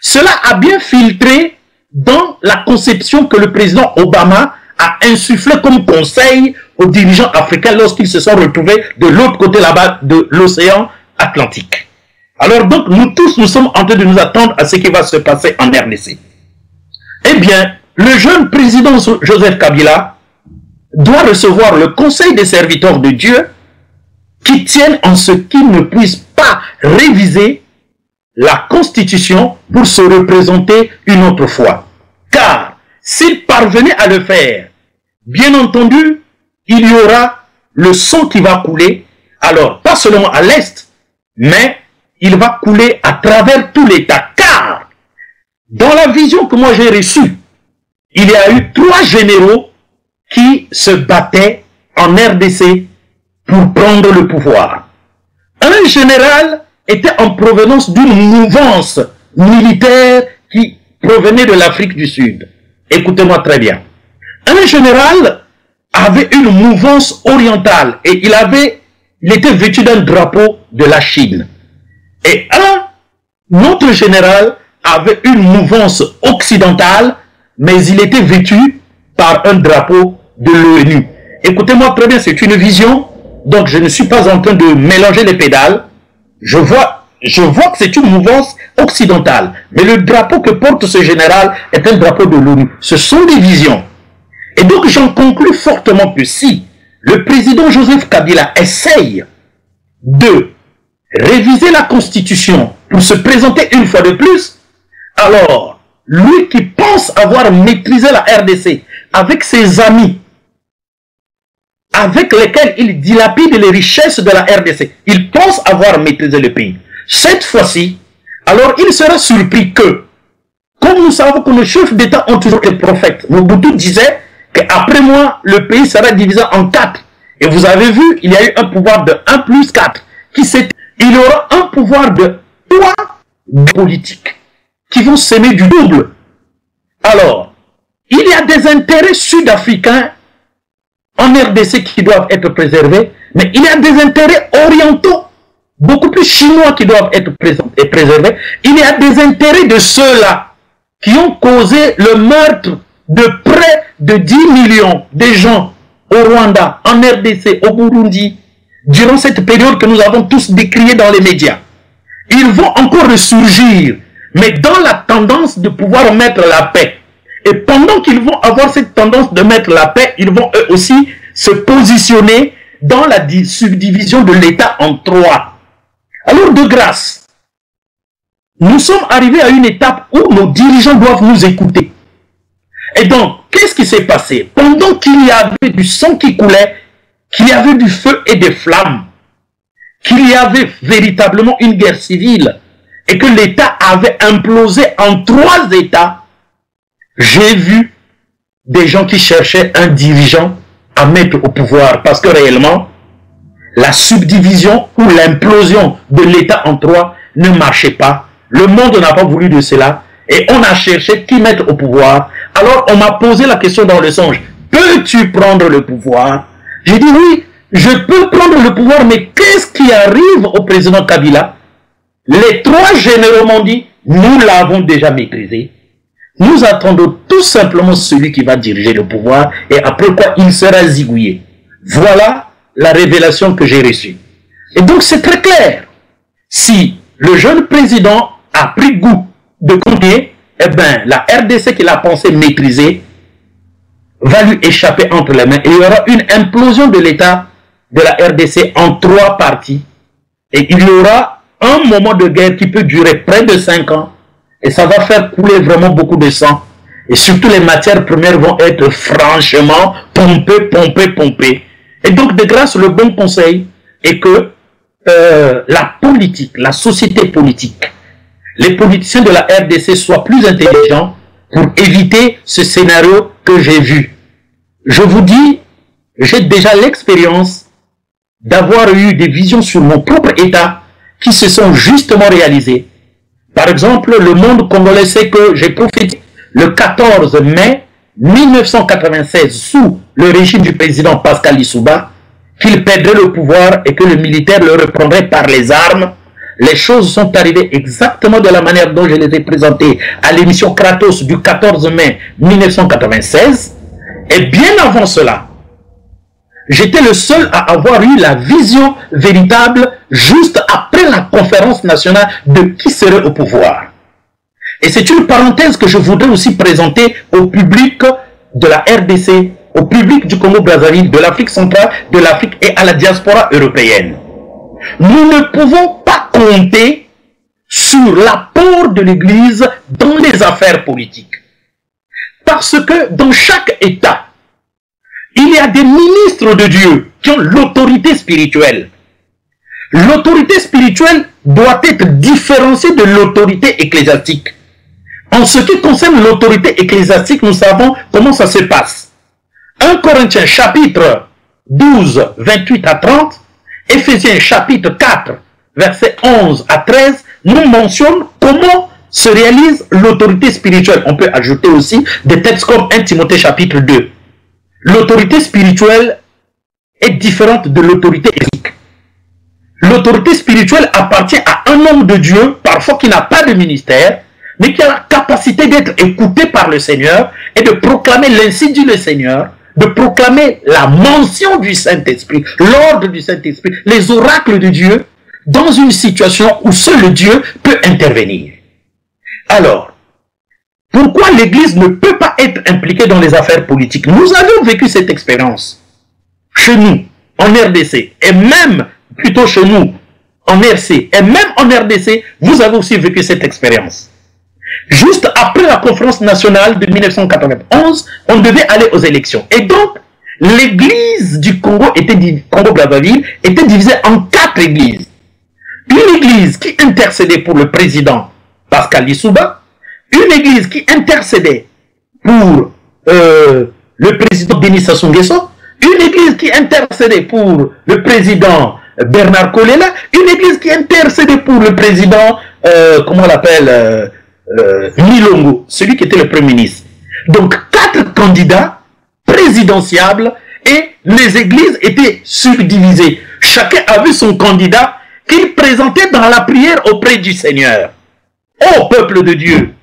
[SPEAKER 2] Cela a bien filtré dans la conception que le président Obama a insufflé comme conseil aux dirigeants africains lorsqu'ils se sont retrouvés de l'autre côté là-bas de l'océan Atlantique. Alors donc, nous tous, nous sommes en train de nous attendre à ce qui va se passer en RDC. Eh bien, le jeune président Joseph Kabila doit recevoir le conseil des serviteurs de Dieu qui tiennent en ce qu'il ne puisse pas réviser la Constitution pour se représenter une autre fois. Car s'il parvenait à le faire, bien entendu, il y aura le sang qui va couler, alors pas seulement à l'Est, mais il va couler à travers tout l'État. Car, dans la vision que moi j'ai reçue, il y a eu 3 généraux qui se battaient en RDC pour prendre le pouvoir. Un général était en provenance d'une mouvance militaire qui provenait de l'Afrique du Sud. Écoutez-moi très bien. Un général avait une mouvance orientale et il était vêtu d'un drapeau de la Chine. Et un autre général avait une mouvance occidentale, mais il était vêtu par un drapeau de l'ONU. Écoutez-moi très bien, c'est une vision, donc je ne suis pas en train de mélanger les pédales. Je vois que c'est une mouvance occidentale, mais le drapeau que porte ce général est un drapeau de l'ONU. Ce sont des visions. Et donc j'en conclus fortement que si le président Joseph Kabila essaye de réviser la Constitution pour se présenter une fois de plus, alors lui qui pense avoir maîtrisé la RDC avec ses amis, avec lesquels il dilapide les richesses de la RDC, il pense avoir maîtrisé le pays. Cette fois-ci, alors il sera surpris que, comme nous savons que nos chefs d'État ont toujours été prophètes, Mobutu disait qu'après moi, le pays sera divisé en 4. Et vous avez vu, il y a eu un pouvoir de 1 plus 4. Il y aura un pouvoir de 3 politiques qui vont s'aimer du double. Alors, il y a des intérêts sud-africains en RDC qui doivent être préservés, mais il y a des intérêts orientaux, beaucoup plus chinois qui doivent être préservés. Il y a des intérêts de ceux-là qui ont causé le meurtre de près de 10 millions de gens au Rwanda, en RDC, au Burundi, durant cette période que nous avons tous décriée dans les médias. Ils vont encore ressurgir, mais dans la tendance de pouvoir mettre la paix. Et pendant qu'ils vont avoir cette tendance de mettre la paix, ils vont eux aussi se positionner dans la subdivision de l'État en 3. Alors de grâce, nous sommes arrivés à une étape où nos dirigeants doivent nous écouter. Et donc, qu'est-ce qui s'est passé? Pendant qu'il y avait du sang qui coulait, qu'il y avait du feu et des flammes, qu'il y avait véritablement une guerre civile, et que l'État avait implosé en 3 États, j'ai vu des gens qui cherchaient un dirigeant à mettre au pouvoir, parce que réellement, la subdivision ou l'implosion de l'État en 3 ne marchait pas. Le monde n'a pas voulu de cela, et on a cherché qui mettre au pouvoir. Alors on m'a posé la question dans le songe, peux-tu prendre le pouvoir? J'ai dit oui, je peux prendre le pouvoir, mais qu'est-ce qui arrive au président Kabila? Les 3 généraux m'ont dit, nous l'avons déjà maîtrisé. Nous attendons tout simplement celui qui va diriger le pouvoir et après quoi il sera zigouillé. Voilà la révélation que j'ai reçue. Et donc c'est très clair. Si le jeune président a pris goût de continuer, eh bien la RDC qu'il a pensé maîtriser va lui échapper entre les mains. Et il y aura une implosion de l'État de la RDC en 3 parties. Et il y aura un moment de guerre qui peut durer près de 5 ans. Et ça va faire couler vraiment beaucoup de sang. Et surtout les matières premières vont être franchement pompées. Et donc de grâce, le bon conseil est que la politique, la société politique, les politiciens de la RDC soient plus intelligents pour éviter ce scénario que j'ai vu. Je vous dis, j'ai déjà l'expérience d'avoir eu des visions sur mon propre État qui se sont justement réalisées. Par exemple, le monde congolais sait que j'ai prophétisé le 14 mai 1996 sous le régime du président Pascal Lissouba qu'il perdrait le pouvoir et que le militaire le reprendrait par les armes, les choses sont arrivées exactement de la manière dont je les ai présentées à l'émission Kratos du 14 mai 1996. Et bien avant cela, j'étais le seul à avoir eu la vision véritable juste après la conférence nationale de qui serait au pouvoir. Et c'est une parenthèse que je voudrais aussi présenter au public de la RDC, au public du Congo-Brazzaville, de l'Afrique centrale, de l'Afrique et à la diaspora européenne. Nous ne pouvons pas compter sur l'apport de l'Église dans les affaires politiques. Parce que dans chaque État, il y a des ministres de Dieu qui ont l'autorité spirituelle. L'autorité spirituelle doit être différenciée de l'autorité ecclésiastique. En ce qui concerne l'autorité ecclésiastique, nous savons comment ça se passe. 1 Corinthiens chapitre 12, 28 à 30, Éphésiens chapitre 4, versets 11 à 13, nous mentionne comment se réalise l'autorité spirituelle. On peut ajouter aussi des textes comme 1 Timothée chapitre 2. L'autorité spirituelle est différente de l'autorité éthique. L'autorité spirituelle appartient à un homme de Dieu, parfois qui n'a pas de ministère, mais qui a la capacité d'être écouté par le Seigneur et de proclamer l'ainsi dit le Seigneur, de proclamer la mention du Saint-Esprit, l'ordre du Saint-Esprit, les oracles de Dieu, dans une situation où seul Dieu peut intervenir. Alors, pourquoi l'Église ne peut pas être impliquée dans les affaires politiques? Nous avons vécu cette expérience chez nous, en RDC, et même, plutôt chez nous, en RC, et même en RDC, vous avez aussi vécu cette expérience. Juste après la conférence nationale de 1991, on devait aller aux élections. Et donc, l'église du Congo, Congo-Brazzaville, était divisée en 4 églises. Une église qui intercédait pour le président Pascal Lissouba, une église qui intercédait pour le président Denis Sassou Nguesso, une église qui intercédait pour le président Bernard Kolela, une église qui intercédait pour le président, comment on l'appelle, Milongo, celui qui était le Premier ministre. Donc 4 candidats présidentiables et les églises étaient subdivisées. Chacun avait son candidat qu'il présentait dans la prière auprès du Seigneur. Ô peuple de Dieu,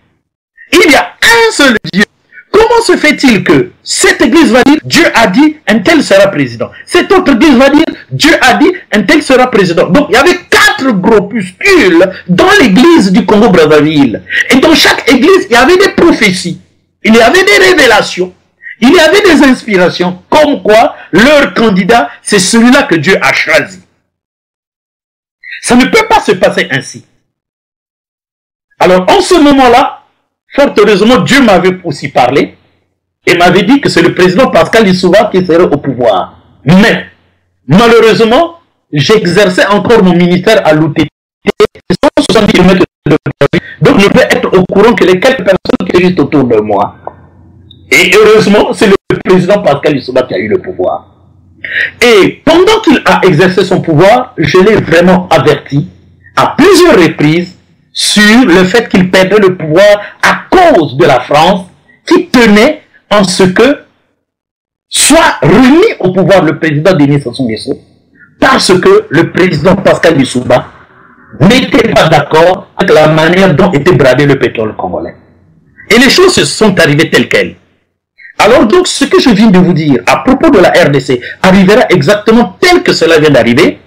[SPEAKER 2] il y a un seul Dieu. Comment se fait-il que cette église va dire Dieu a dit un tel sera président, cette autre église va dire Dieu a dit un tel sera président? Donc il y avait 4 groupuscules dans l'église du Congo-Brazzaville. Et dans chaque église, il y avait des prophéties, il y avait des révélations, il y avait des inspirations, comme quoi leur candidat, c'est celui-là que Dieu a choisi. Ça ne peut pas se passer ainsi. Alors en ce moment-là, fort heureusement, Dieu m'avait aussi parlé et m'avait dit que c'est le président Pascal Lissouba qui serait au pouvoir. Mais, malheureusement, j'exerçais encore mon ministère à l'OTT, 170 km de Paris, donc je peux être au courant que les quelques personnes qui sont juste autour de moi. Et heureusement, c'est le président Pascal Lissouba qui a eu le pouvoir. Et pendant qu'il a exercé son pouvoir, je l'ai vraiment averti à plusieurs reprises sur le fait qu'il perdrait le pouvoir à cause de la France qui tenait en ce que soit remis au pouvoir le président Denis Sassou Nguesso parce que le président Pascal Lissouba n'était pas d'accord avec la manière dont était bradé le pétrole congolais. Et les choses se sont arrivées telles quelles. Alors donc ce que je viens de vous dire à propos de la RDC arrivera exactement tel que cela vient d'arriver.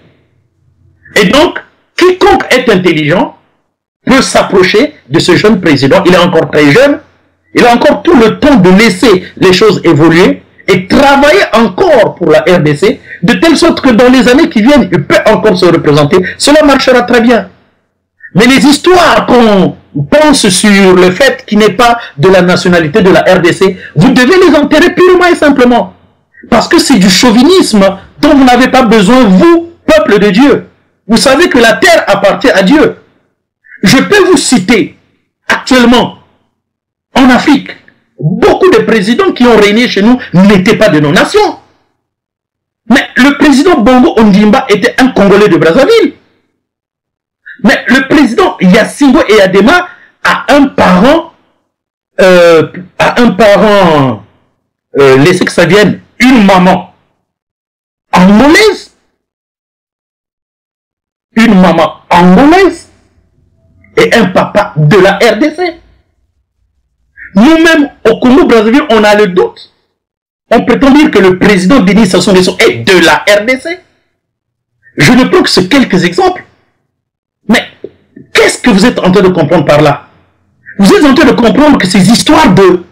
[SPEAKER 2] Et donc, quiconque est intelligent peut s'approcher de ce jeune président. Il est encore très jeune. Il a encore tout le temps de laisser les choses évoluer et travailler encore pour la RDC, de telle sorte que dans les années qui viennent, il peut encore se représenter. Cela marchera très bien. Mais les histoires qu'on pense sur le fait qu'il n'est pas de la nationalité de la RDC, vous devez les enterrer purement et simplement. Parce que c'est du chauvinisme dont vous n'avez pas besoin, vous, peuple de Dieu. Vous savez que la terre appartient à Dieu. Je peux vous citer actuellement en Afrique, beaucoup de présidents qui ont régné chez nous n'étaient pas de nos nations. Mais le président Bongo Ondimba était un Congolais de Brazzaville. Mais le président Yassingo Eyadema a un parent, laissez que ça vienne, une maman angolaise, une maman angolaise et un papa de la RDC. Nous-mêmes, au Congo-Brazzaville, on a le doute. On prétend dire que le président Denis Sassou Nguesso est de la RDC. Je ne prends que ce quelques exemples. Mais qu'est-ce que vous êtes en train de comprendre par là? Vous êtes en train de comprendre que ces histoires de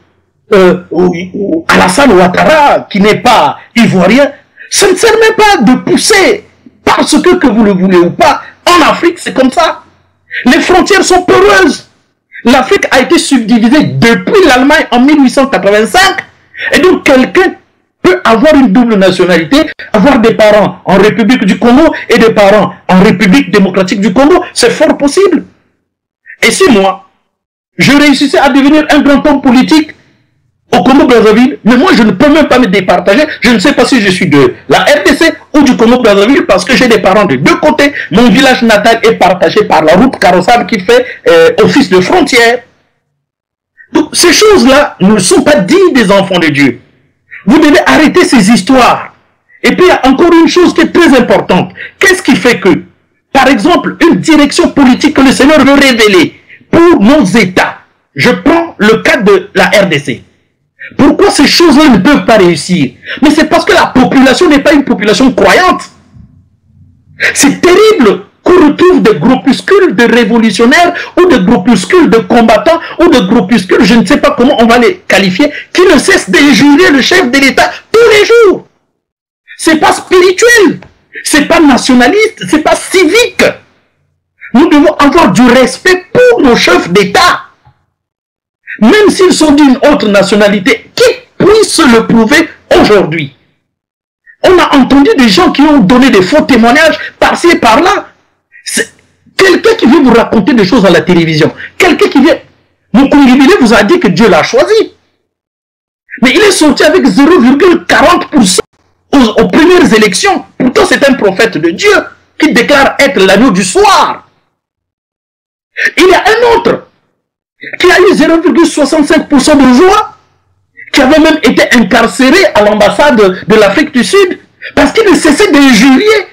[SPEAKER 2] Alassane Ouattara, qui n'est pas ivoirien, ça ne sert même pas de pousser, parce que vous le voulez ou pas. En Afrique, c'est comme ça. Les frontières sont poreuses. L'Afrique a été subdivisée depuis l'Allemagne en 1885. Et donc, quelqu'un peut avoir une double nationalité, avoir des parents en République du Congo et des parents en République démocratique du Congo. C'est fort possible. Et si moi, je réussissais à devenir un grand homme politique au Congo-Brazzaville, mais moi je ne peux même pas me départager, je ne sais pas si je suis de la RDC ou du Congo-Brazzaville parce que j'ai des parents de deux côtés, mon village natal est partagé par la route carrossable qui fait office de frontière. Donc ces choses-là ne sont pas dignes des enfants de Dieu. Vous devez arrêter ces histoires. Et puis il y a encore une chose qui est très importante. Qu'est-ce qui fait que, par exemple, une direction politique que le Seigneur veut révéler pour nos États, je prends le cas de la RDC. Pourquoi ces choses-là ne peuvent pas réussir? Mais c'est parce que la population n'est pas une population croyante. C'est terrible qu'on retrouve des groupuscules de révolutionnaires ou des groupuscules de combattants ou des groupuscules, je ne sais pas comment on va les qualifier, qui ne cessent d'injurier le chef de l'État tous les jours. C'est pas spirituel, c'est pas nationaliste, c'est pas civique. Nous devons avoir du respect pour nos chefs d'État. Même s'ils sont d'une autre nationalité, qui puisse le prouver aujourd'hui. On a entendu des gens qui ont donné des faux témoignages par-ci et par-là. Quelqu'un qui vient vous raconter des choses à la télévision. Quelqu'un qui vient... Mon Kongibile vous a dit que Dieu l'a choisi. Mais il est sorti avec 0,40% aux premières élections. Pourtant, c'est un prophète de Dieu qui déclare être l'agneau du soir. Il y a un autre qui a eu 0,65% de joie, qui avait même été incarcéré à l'ambassade de l'Afrique du Sud, parce qu'il ne cessait d'injurier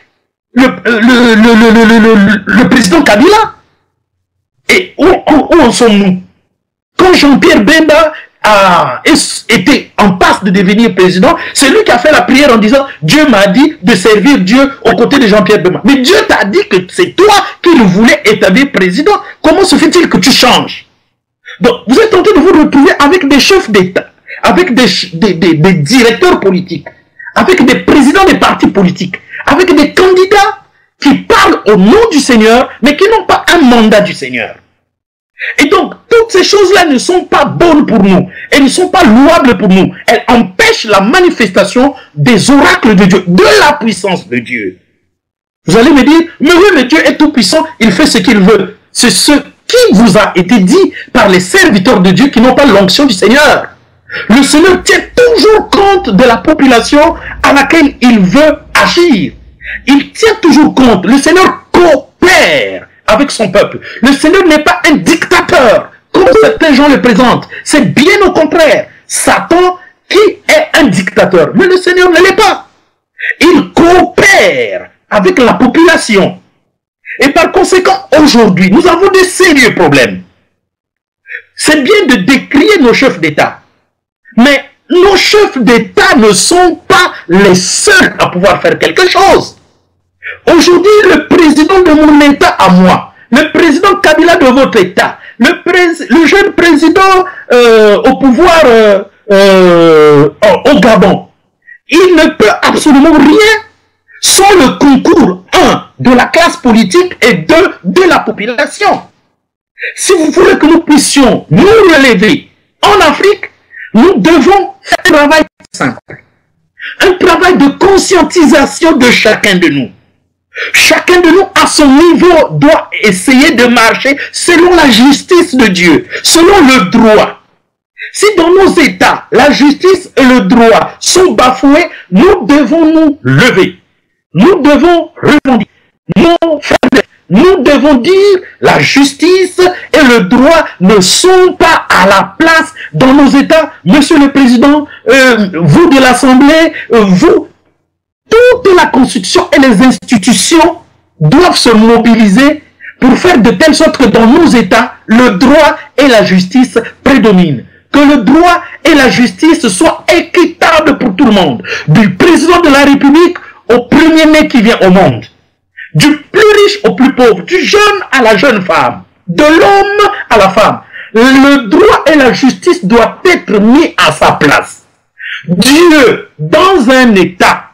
[SPEAKER 2] le président Kabila. Et où en sommes-nous? Quand Jean-Pierre Bemba a été en passe de devenir président, c'est lui qui a fait la prière en disant « Dieu m'a dit de servir Dieu aux côtés de Jean-Pierre Bemba ». Mais Dieu t'a dit que c'est toi qui le voulais établir président. Comment se fait-il que tu changes? Donc, vous êtes en train de vous retrouver avec des chefs d'État, avec des directeurs politiques, avec des présidents des partis politiques, avec des candidats qui parlent au nom du Seigneur, mais qui n'ont pas un mandat du Seigneur. Et donc, toutes ces choses-là ne sont pas bonnes pour nous. Elles ne sont pas louables pour nous. Elles empêchent la manifestation des oracles de Dieu, de la puissance de Dieu. Vous allez me dire, mais oui, mais Dieu est tout puissant, il fait ce qu'il veut. C'est ce qui vous a été dit par les serviteurs de Dieu qui n'ont pas l'onction du Seigneur. Le Seigneur tient toujours compte de la population à laquelle il veut agir. Il tient toujours compte. Le Seigneur coopère avec son peuple. Le Seigneur n'est pas un dictateur, comme certains gens le présentent. C'est bien au contraire. Satan qui est un dictateur. Mais le Seigneur ne l'est pas. Il coopère avec la population. Et par conséquent, aujourd'hui, nous avons des sérieux problèmes. C'est bien de décrier nos chefs d'État. Mais nos chefs d'État ne sont pas les seuls à pouvoir faire quelque chose. Aujourd'hui, le président de mon État à moi, le président Kabila de votre État, le jeune président au pouvoir au Gabon, il ne peut absolument rien sans le concours, 1, de la classe politique et 2, de la population. Si vous voulez que nous puissions nous relever en Afrique, nous devons faire un travail simple. Un travail de conscientisation de chacun de nous. Chacun de nous, à son niveau, doit essayer de marcher selon la justice de Dieu, selon le droit. Si dans nos États, la justice et le droit sont bafoués, nous devons nous lever. Nous devons revendiquer. Nous devons dire la justice et le droit ne sont pas à la place dans nos États. Monsieur le Président, vous de l'Assemblée, vous, toute la constitution et les institutions doivent se mobiliser pour faire de telle sorte que dans nos États, le droit et la justice prédominent. Que le droit et la justice soient équitables pour tout le monde. Du président de la République au premier-né qui vient au monde. Du plus riche au plus pauvre. Du jeune à la jeune femme. De l'homme à la femme. Le droit et la justice doivent être mis à sa place. Dieu, dans un État,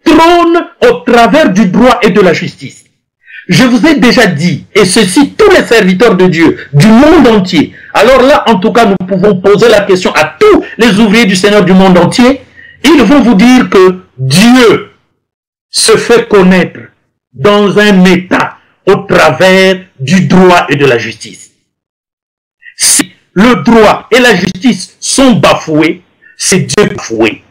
[SPEAKER 2] trône au travers du droit et de la justice. Je vous ai déjà dit, et ceci tous les serviteurs de Dieu, du monde entier. Alors là, en tout cas, nous pouvons poser la question à tous les ouvriers du Seigneur du monde entier. Ils vont vous dire que Dieu se fait connaître dans un État au travers du droit et de la justice. Si le droit et la justice sont bafoués, c'est Dieu bafoué.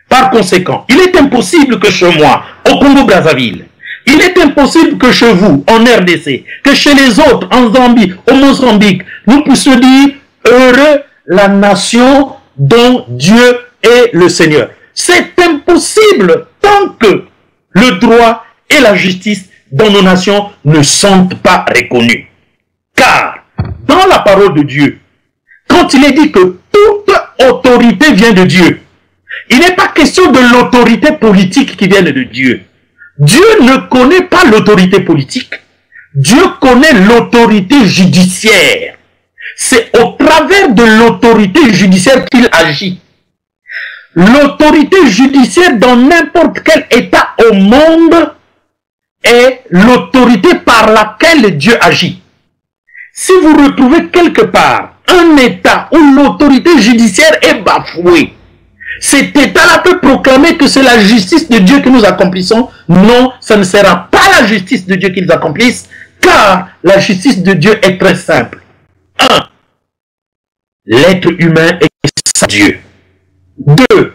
[SPEAKER 2] Par conséquent, il est impossible que chez moi, au Congo-Brazzaville, il est impossible que chez vous, en RDC, que chez les autres, en Zambie, au Mozambique, nous puissions dire « Heureux la nation dont Dieu est le Seigneur ». C'est impossible tant que le droit et la justice dans nos nations ne sont pas reconnus. Car, dans la parole de Dieu, quand il est dit que toute autorité vient de Dieu, il n'est pas question de l'autorité politique qui vient de Dieu. Dieu ne connaît pas l'autorité politique. Dieu connaît l'autorité judiciaire. C'est au travers de l'autorité judiciaire qu'il agit. L'autorité judiciaire dans n'importe quel État au monde est l'autorité par laquelle Dieu agit. Si vous retrouvez quelque part un État où l'autorité judiciaire est bafouée, cet État-là peut proclamer que c'est la justice de Dieu que nous accomplissons. Non, ce ne sera pas la justice de Dieu qu'ils accomplissent, car la justice de Dieu est très simple. 1. L'être humain est sans Dieu. 2.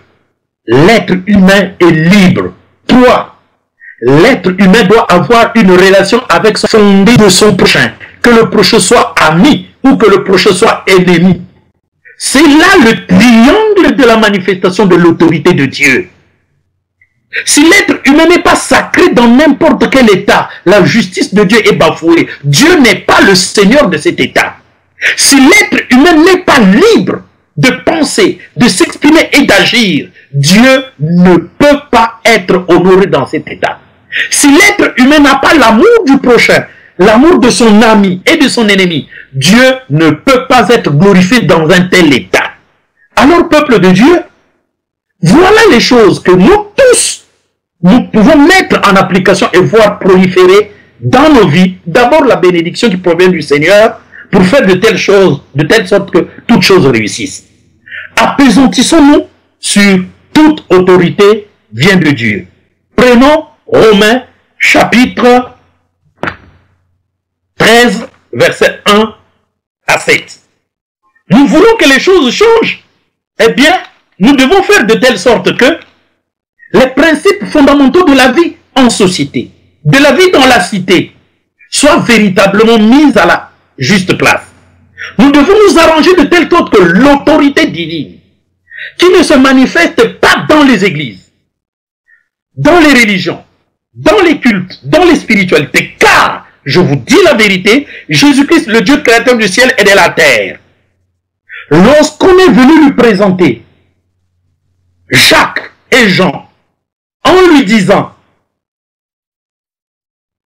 [SPEAKER 2] L'être humain est libre. 3. L'être humain doit avoir une relation avec son fondé de son prochain. Que le prochain soit ami ou que le prochain soit ennemi. C'est là le triangle de la manifestation de l'autorité de Dieu. Si l'être humain n'est pas sacré dans n'importe quel état, la justice de Dieu est bafouée. Dieu n'est pas le Seigneur de cet état. Si l'être humain n'est pas libre de penser, de s'exprimer et d'agir, Dieu ne peut pas être honoré dans cet état. Si l'être humain n'a pas l'amour du prochain, l'amour de son ami et de son ennemi, Dieu ne peut pas être glorifié dans un tel état. Alors, peuple de Dieu, voilà les choses que nous tous, nous pouvons mettre en application et voir proliférer dans nos vies. D'abord, la bénédiction qui provient du Seigneur pour faire de telles choses, de telle sorte que toutes choses réussissent. Apesantissons-nous sur toute autorité vient de Dieu. Prenons Romains chapitre 13, verset 1 à 7. Nous voulons que les choses changent. Eh bien, nous devons faire de telle sorte que les principes fondamentaux de la vie en société, de la vie dans la cité, soient véritablement mis à la juste place. Nous devons nous arranger de telle sorte que l'autorité divine, qui ne se manifeste pas dans les églises, dans les religions, dans les cultes, dans les spiritualités, car, je vous dis la vérité, Jésus-Christ, le Dieu créateur du ciel et de la terre, lorsqu'on est venu lui présenter Jacques et Jean, en lui disant,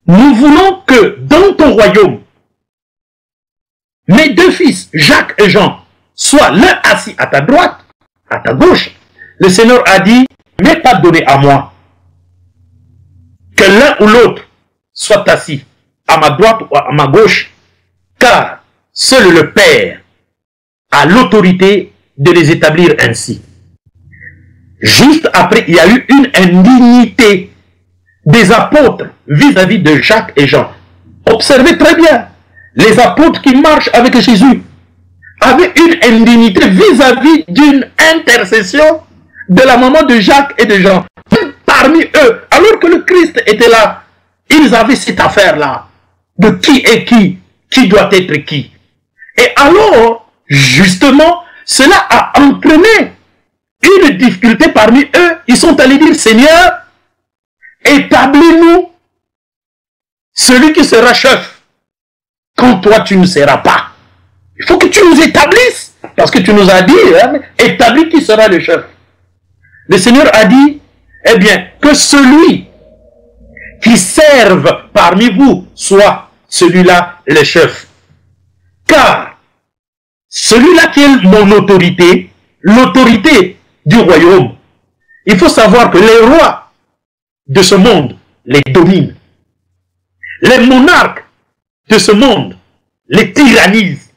[SPEAKER 2] nous voulons que dans ton royaume, mes deux fils, Jacques et Jean, soient l'un assis à ta droite, à ta gauche, le Seigneur a dit, n'est pas donné à moi, que l'un ou l'autre soit assis à ma droite ou à ma gauche, car seul le Père a l'autorité de les établir ainsi. Juste après, il y a eu une indignité des apôtres vis-à-vis de Jacques et Jean. Observez très bien, les apôtres qui marchent avec Jésus avaient une indignité vis-à-vis d'une intercession de la maman de Jacques et de Jean. Parmi eux, alors que le Christ était là, ils avaient cette affaire-là de qui est qui doit être qui. Et alors, justement, cela a entraîné une difficulté parmi eux. Ils sont allés dire, Seigneur, établis-nous celui qui sera chef quand toi tu ne seras pas. Il faut que tu nous établisses, parce que tu nous as dit, hein, établis qui sera le chef. Le Seigneur a dit, eh bien, que celui qui serve parmi vous soit celui-là le chef. Car celui-là qui est mon autorité, l'autorité du royaume, il faut savoir que les rois de ce monde les dominent. Les monarques de ce monde les tyrannisent.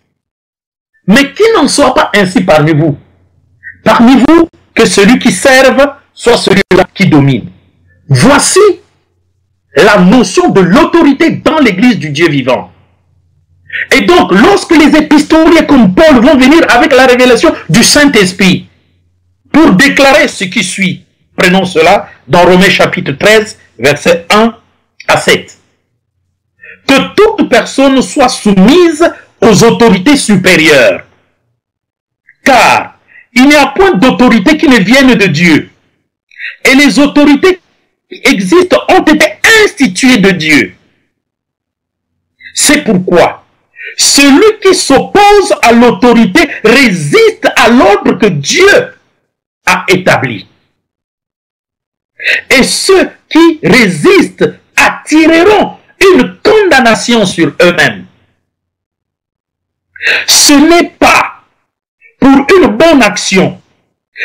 [SPEAKER 2] Mais qu'il n'en soit pas ainsi parmi vous. Parmi vous, que celui qui serve soit celui-là qui domine. Voici la notion de l'autorité dans l'église du Dieu vivant. Et donc, lorsque les épistoliers comme Paul vont venir avec la révélation du Saint-Esprit pour déclarer ce qui suit, prenons cela dans Romains chapitre 13, versets 1 à 7. Que toute personne soit soumise aux autorités supérieures. Car il n'y a point d'autorité qui ne vienne de Dieu. Et les autorités qui existent ont été instituées de Dieu. C'est pourquoi celui qui s'oppose à l'autorité résiste à l'ordre que Dieu a établi. Et ceux qui résistent attireront une condamnation sur eux-mêmes. Ce n'est pas pour une bonne action,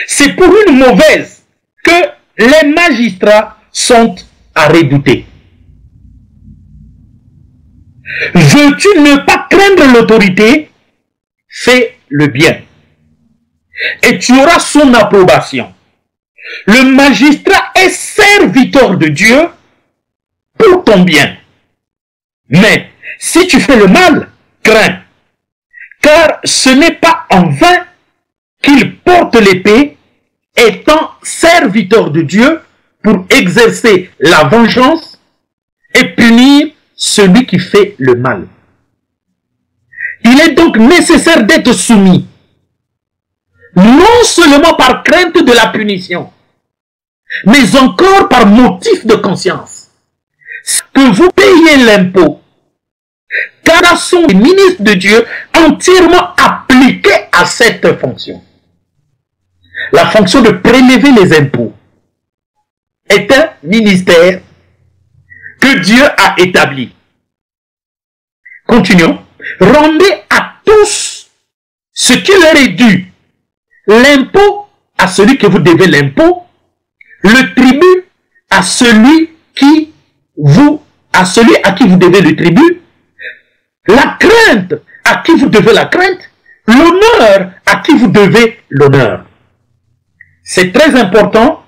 [SPEAKER 2] c'est pour une mauvaise que les magistrats sont à redouter. Veux-tu ne pas craindre l'autorité? Fais le bien. Et tu auras son approbation. Le magistrat est serviteur de Dieu pour ton bien. Mais si tu fais le mal, crains. Car ce n'est pas en vain qu'il porte l'épée, étant serviteur de Dieu pour exercer la vengeance et punir celui qui fait le mal. Il est donc nécessaire d'être soumis, non seulement par crainte de la punition, mais encore par motif de conscience. Que vous payez l'impôt, car sont les ministres de Dieu entièrement appliqués à cette fonction. La fonction de prélever les impôts est un ministère que Dieu a établi. Continuons. Rendez à tous ce qui leur est dû. L'impôt à celui que vous devez l'impôt, le tribut à celui à qui vous devez le tribut, la crainte à qui vous devez la crainte, l'honneur à qui vous devez l'honneur. C'est très important.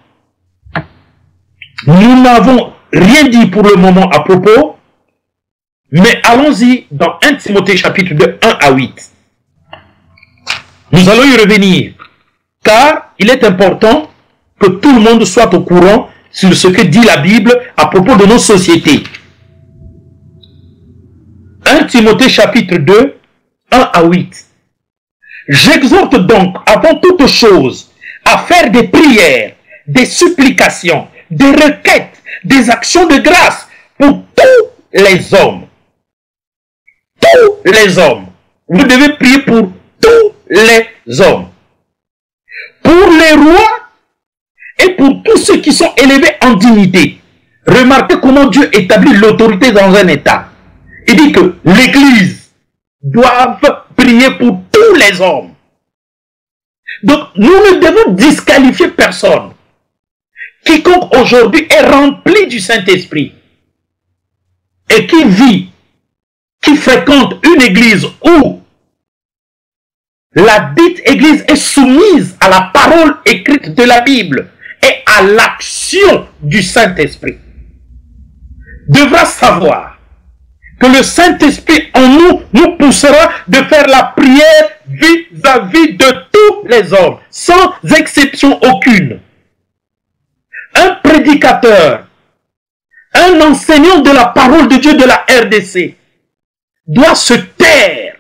[SPEAKER 2] Nous n'avons rien dit pour le moment à propos, mais allons-y dans 1 Timothée chapitre 2, 1 à 8. Nous allons y revenir, car il est important que tout le monde soit au courant sur ce que dit la Bible à propos de nos sociétés. 1 Timothée chapitre 2, 1 à 8. J'exhorte donc avant toute chose à faire des prières, des supplications, des requêtes, des actions de grâce pour tous les hommes. Tous les hommes. Vous devez prier pour tous les hommes. Pour les rois et pour tous ceux qui sont élevés en dignité. Remarquez comment Dieu établit l'autorité dans un État. Il dit que l'Église doit prier pour tous les hommes. Donc, nous ne devons disqualifier personne. Quiconque aujourd'hui est rempli du Saint-Esprit et qui vit, qui fréquente une église où la dite église est soumise à la parole écrite de la Bible et à l'action du Saint-Esprit, devra savoir que le Saint-Esprit en nous nous poussera de faire la prière vis-à-vis de tous les hommes, sans exception aucune. Un prédicateur, un enseignant de la parole de Dieu de la RDC doit se taire.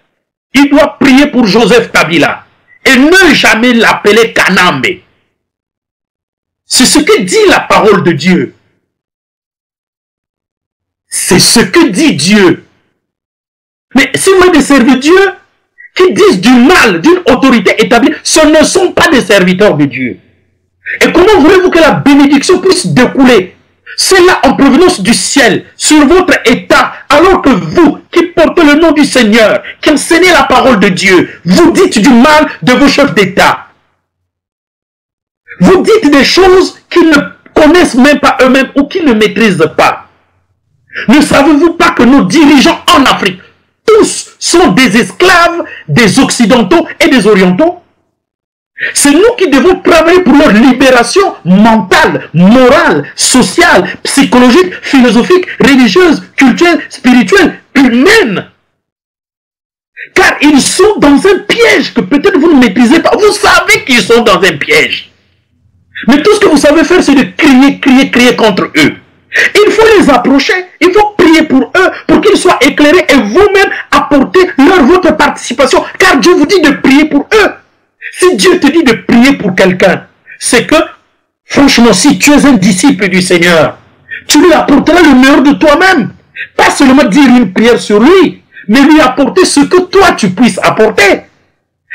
[SPEAKER 2] Il doit prier pour Joseph Kabila et ne jamais l'appeler Kanambe. C'est ce que dit la parole de Dieu. C'est ce que dit Dieu. Mais si vous voulez servir Dieu, qui disent du mal d'une autorité établie, ce ne sont pas des serviteurs de Dieu. Et comment voulez-vous que la bénédiction puisse découler? C'est là en provenance du ciel, sur votre état, alors que vous, qui portez le nom du Seigneur, qui enseignez la parole de Dieu, vous dites du mal de vos chefs d'État. Vous dites des choses qu'ils ne connaissent même pas eux-mêmes ou qu'ils ne maîtrisent pas. Ne savez-vous pas que nos dirigeants en Afrique, tous sont des esclaves des Occidentaux et des Orientaux? C'est nous qui devons travailler pour leur libération mentale, morale, sociale, psychologique, philosophique, religieuse, culturelle, spirituelle, humaine. Car ils sont dans un piège que peut-être vous ne maîtrisez pas. Vous savez qu'ils sont dans un piège. Mais tout ce que vous savez faire, c'est de crier, crier, crier contre eux. Il faut les approcher, il faut prier pour eux, pour qu'ils soient éclairés et vous-même apporter votre participation. Car Dieu vous dit de prier pour eux. Si Dieu te dit de prier pour quelqu'un, c'est que, franchement, si tu es un disciple du Seigneur, tu lui apporteras le meilleur de toi-même. Pas seulement dire une prière sur lui, mais lui apporter ce que toi tu puisses apporter.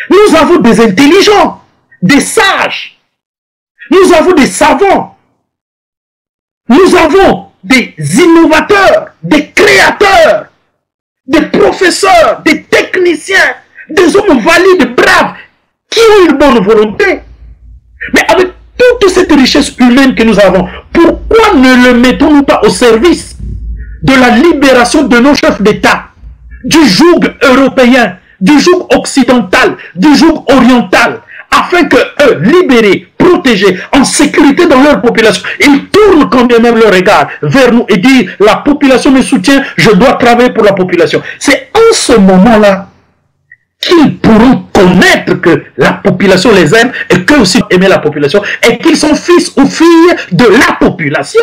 [SPEAKER 2] Nous avons des intelligents, des sages, nous avons des savants, nous avons des innovateurs, des créateurs, des professeurs, des techniciens, des hommes valides, braves, qui ont une bonne volonté. Mais avec toute cette richesse humaine que nous avons, pourquoi ne le mettons-nous pas au service de la libération de nos chefs d'État, du joug européen, du joug occidental, du joug oriental, afin que eux, libérés, protégés, en sécurité dans leur population, ils tournent quand même leur regard vers nous et disent, la population me soutient, je dois travailler pour la population. C'est en ce moment-là qu'ils pourront connaître que la population les aime et qu'eux aussi aimer la population et qu'ils sont fils ou filles de la population.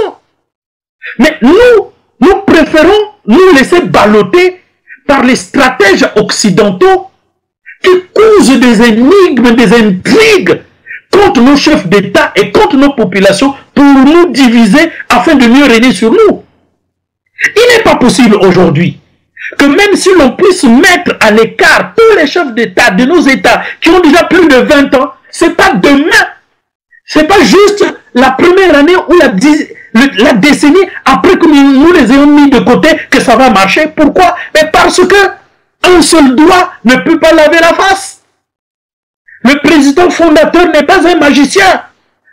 [SPEAKER 2] Mais nous préférons nous laisser balloter par les stratèges occidentaux qui causent des énigmes, des intrigues contre nos chefs d'État et contre nos populations pour nous diviser afin de mieux régner sur nous. Il n'est pas possible aujourd'hui que même si l'on puisse mettre à l'écart tous les chefs d'État de nos États qui ont déjà plus de 20 ans, c'est pas demain, c'est pas juste la première année ou la décennie après que nous les ayons mis de côté que ça va marcher. Pourquoi? Mais parce que un seul doigt ne peut pas laver la face. Le président fondateur n'est pas un magicien.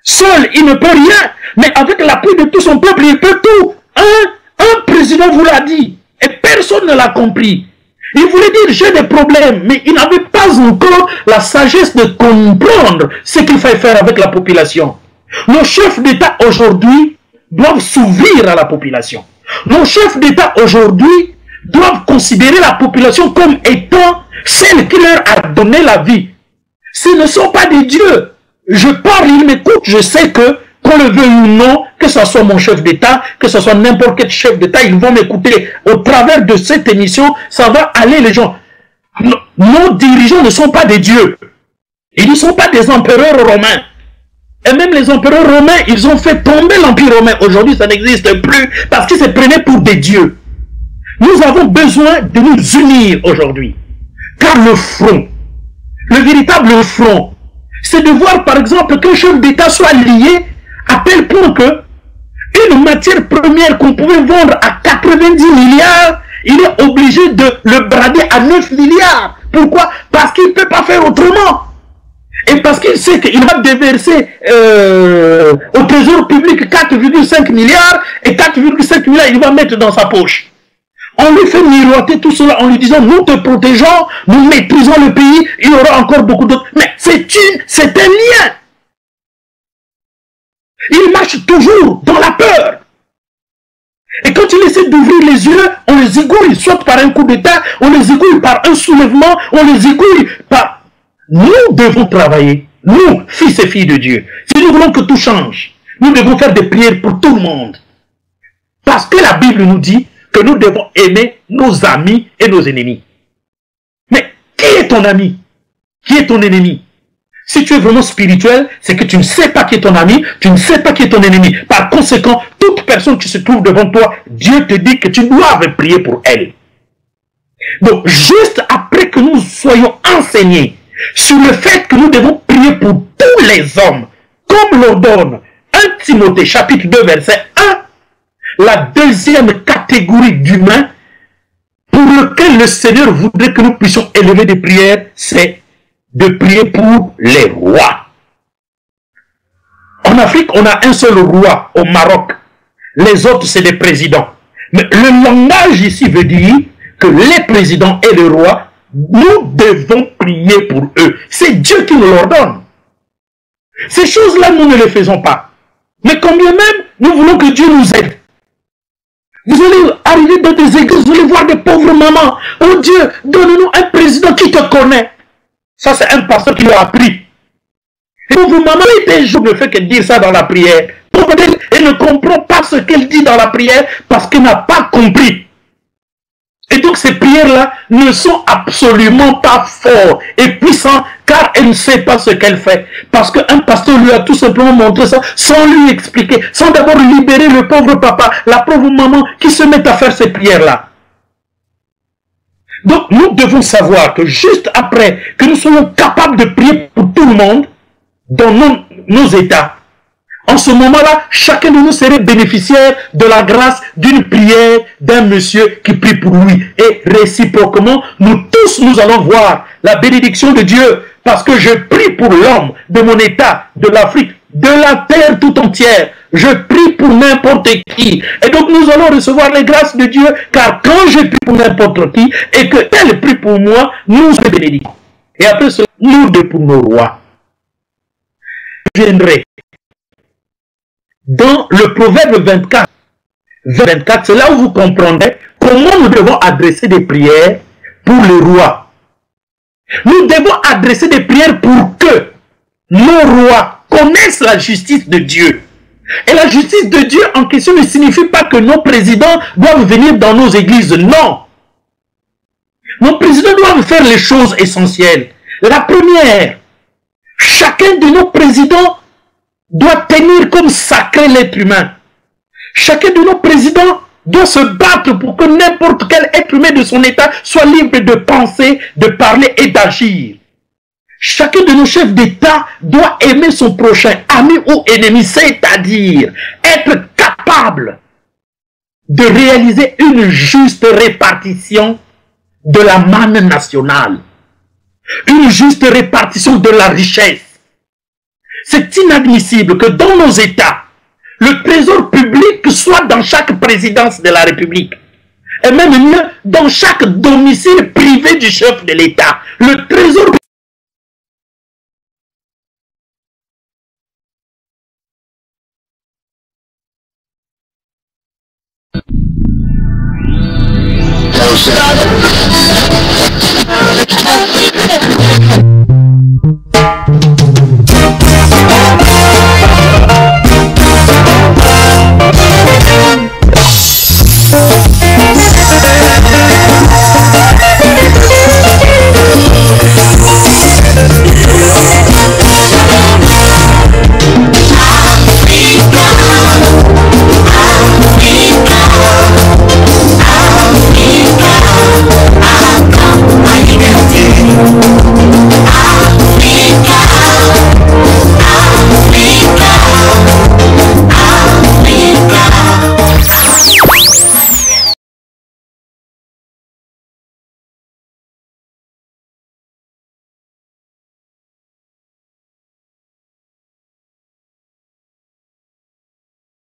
[SPEAKER 2] Seul, il ne peut rien. Mais avec l'appui de tout son peuple, il peut tout. Un président vous l'a dit. Et personne ne l'a compris. Il voulait dire, j'ai des problèmes. Mais il n'avait pas encore la sagesse de comprendre ce qu'il fallait faire avec la population. Nos chefs d'État aujourd'hui doivent s'ouvrir à la population. Nos chefs d'État aujourd'hui doivent considérer la population comme étant celle qui leur a donné la vie. Ce ne sont pas des dieux. Je parle, ils m'écoutent, je sais que, qu'on le veuille ou non, que ce soit mon chef d'État, que ce soit n'importe quel chef d'État, ils vont m'écouter. Au travers de cette émission, ça va aller les gens. Nos dirigeants ne sont pas des dieux. Ils ne sont pas des empereurs romains. Et même les empereurs romains, ils ont fait tomber l'Empire romain. Aujourd'hui, ça n'existe plus parce qu'ils se prenaient pour des dieux. Nous avons besoin de nous unir aujourd'hui. Car le front, le véritable front, c'est de voir par exemple qu'un chef d'État soit lié à tel point que une matière première qu'on pouvait vendre à 90 milliards, il est obligé de le brader à 9 milliards. Pourquoi? Parce qu'il ne peut pas faire autrement. Et parce qu'il sait qu'il va déverser au trésor public 4,5 milliards et 4,5 milliards il va mettre dans sa poche. On lui fait miroiter tout cela en lui disant nous te protégeons, nous maîtrisons le pays, il y aura encore beaucoup d'autres. Mais c'est un lien. Il marche toujours dans la peur. Et quand il essaie d'ouvrir les yeux, on les égouille, soit par un coup d'État, on les égouille par un soulèvement, on les égouille par... Nous devons travailler, nous, fils et filles de Dieu. Si nous voulons que tout change, nous devons faire des prières pour tout le monde. Parce que la Bible nous dit que nous devons aimer nos amis et nos ennemis. Mais qui est ton ami? Qui est ton ennemi? Si tu es vraiment spirituel, c'est que tu ne sais pas qui est ton ami, tu ne sais pas qui est ton ennemi. Par conséquent, toute personne qui se trouve devant toi, Dieu te dit que tu dois prier pour elle. Donc, juste après que nous soyons enseignés sur le fait que nous devons prier pour tous les hommes, comme l'ordonne 1 Timothée chapitre 2 verset 1, la deuxième catégorie d'humains pour lequel le Seigneur voudrait que nous puissions élever des prières, c'est de prier pour les rois. En Afrique, on a un seul roi au Maroc. Les autres, c'est des présidents. Mais le langage ici veut dire que les présidents et les rois, nous devons prier pour eux. C'est Dieu qui nous l'ordonne. Ces choses-là, nous ne les faisons pas. Mais combien même, nous voulons que Dieu nous aide. Vous allez arriver dans des églises, vous allez voir des pauvres mamans. Oh Dieu, donne-nous un président qui te connaît. Ça, c'est un pasteur qui l'a appris. Et pauvre maman, il jour ne fait que dire ça dans la prière. Elle ne comprend pas ce qu'elle dit dans la prière parce qu'elle n'a pas compris. Et donc ces prières-là ne sont absolument pas fortes et puissantes car elle ne sait pas ce qu'elle fait. Parce qu'un pasteur lui a tout simplement montré ça sans lui expliquer, sans d'abord libérer le pauvre papa, la pauvre maman qui se met à faire ces prières-là. Donc nous devons savoir que juste après que nous soyons capables de prier pour tout le monde dans nos états, en ce moment-là, chacun de nous serait bénéficiaire de la grâce d'une prière d'un monsieur qui prie pour lui. Et réciproquement, nous tous, nous allons voir la bénédiction de Dieu parce que je prie pour l'homme de mon état, de l'Afrique, de la terre tout entière. Je prie pour n'importe qui. Et donc nous allons recevoir les grâces de Dieu car quand je prie pour n'importe qui et que tel prie pour moi, nous sommes bénédits. Et après cela, nous de pour nos rois. Je viendrai. Dans le proverbe 24, c'est là où vous comprendrez comment nous devons adresser des prières pour les rois. Nous devons adresser des prières pour que nos rois connaissent la justice de Dieu. Et la justice de Dieu en question ne signifie pas que nos présidents doivent venir dans nos églises. Non. Nos présidents doivent faire les choses essentielles. La première, chacun de nos présidents doit tenir comme sacré l'être humain. Chacun de nos présidents doit se battre pour que n'importe quel être humain de son état soit libre de penser, de parler et d'agir. Chacun de nos chefs d'État doit aimer son prochain, ami ou ennemi, c'est-à-dire être capable de réaliser une juste répartition de la manne nationale, une juste répartition de la richesse. C'est inadmissible que dans nos États, le trésor public soit dans chaque présidence de la République. Et même mieux, dans chaque domicile privé du chef de l'État. Le trésor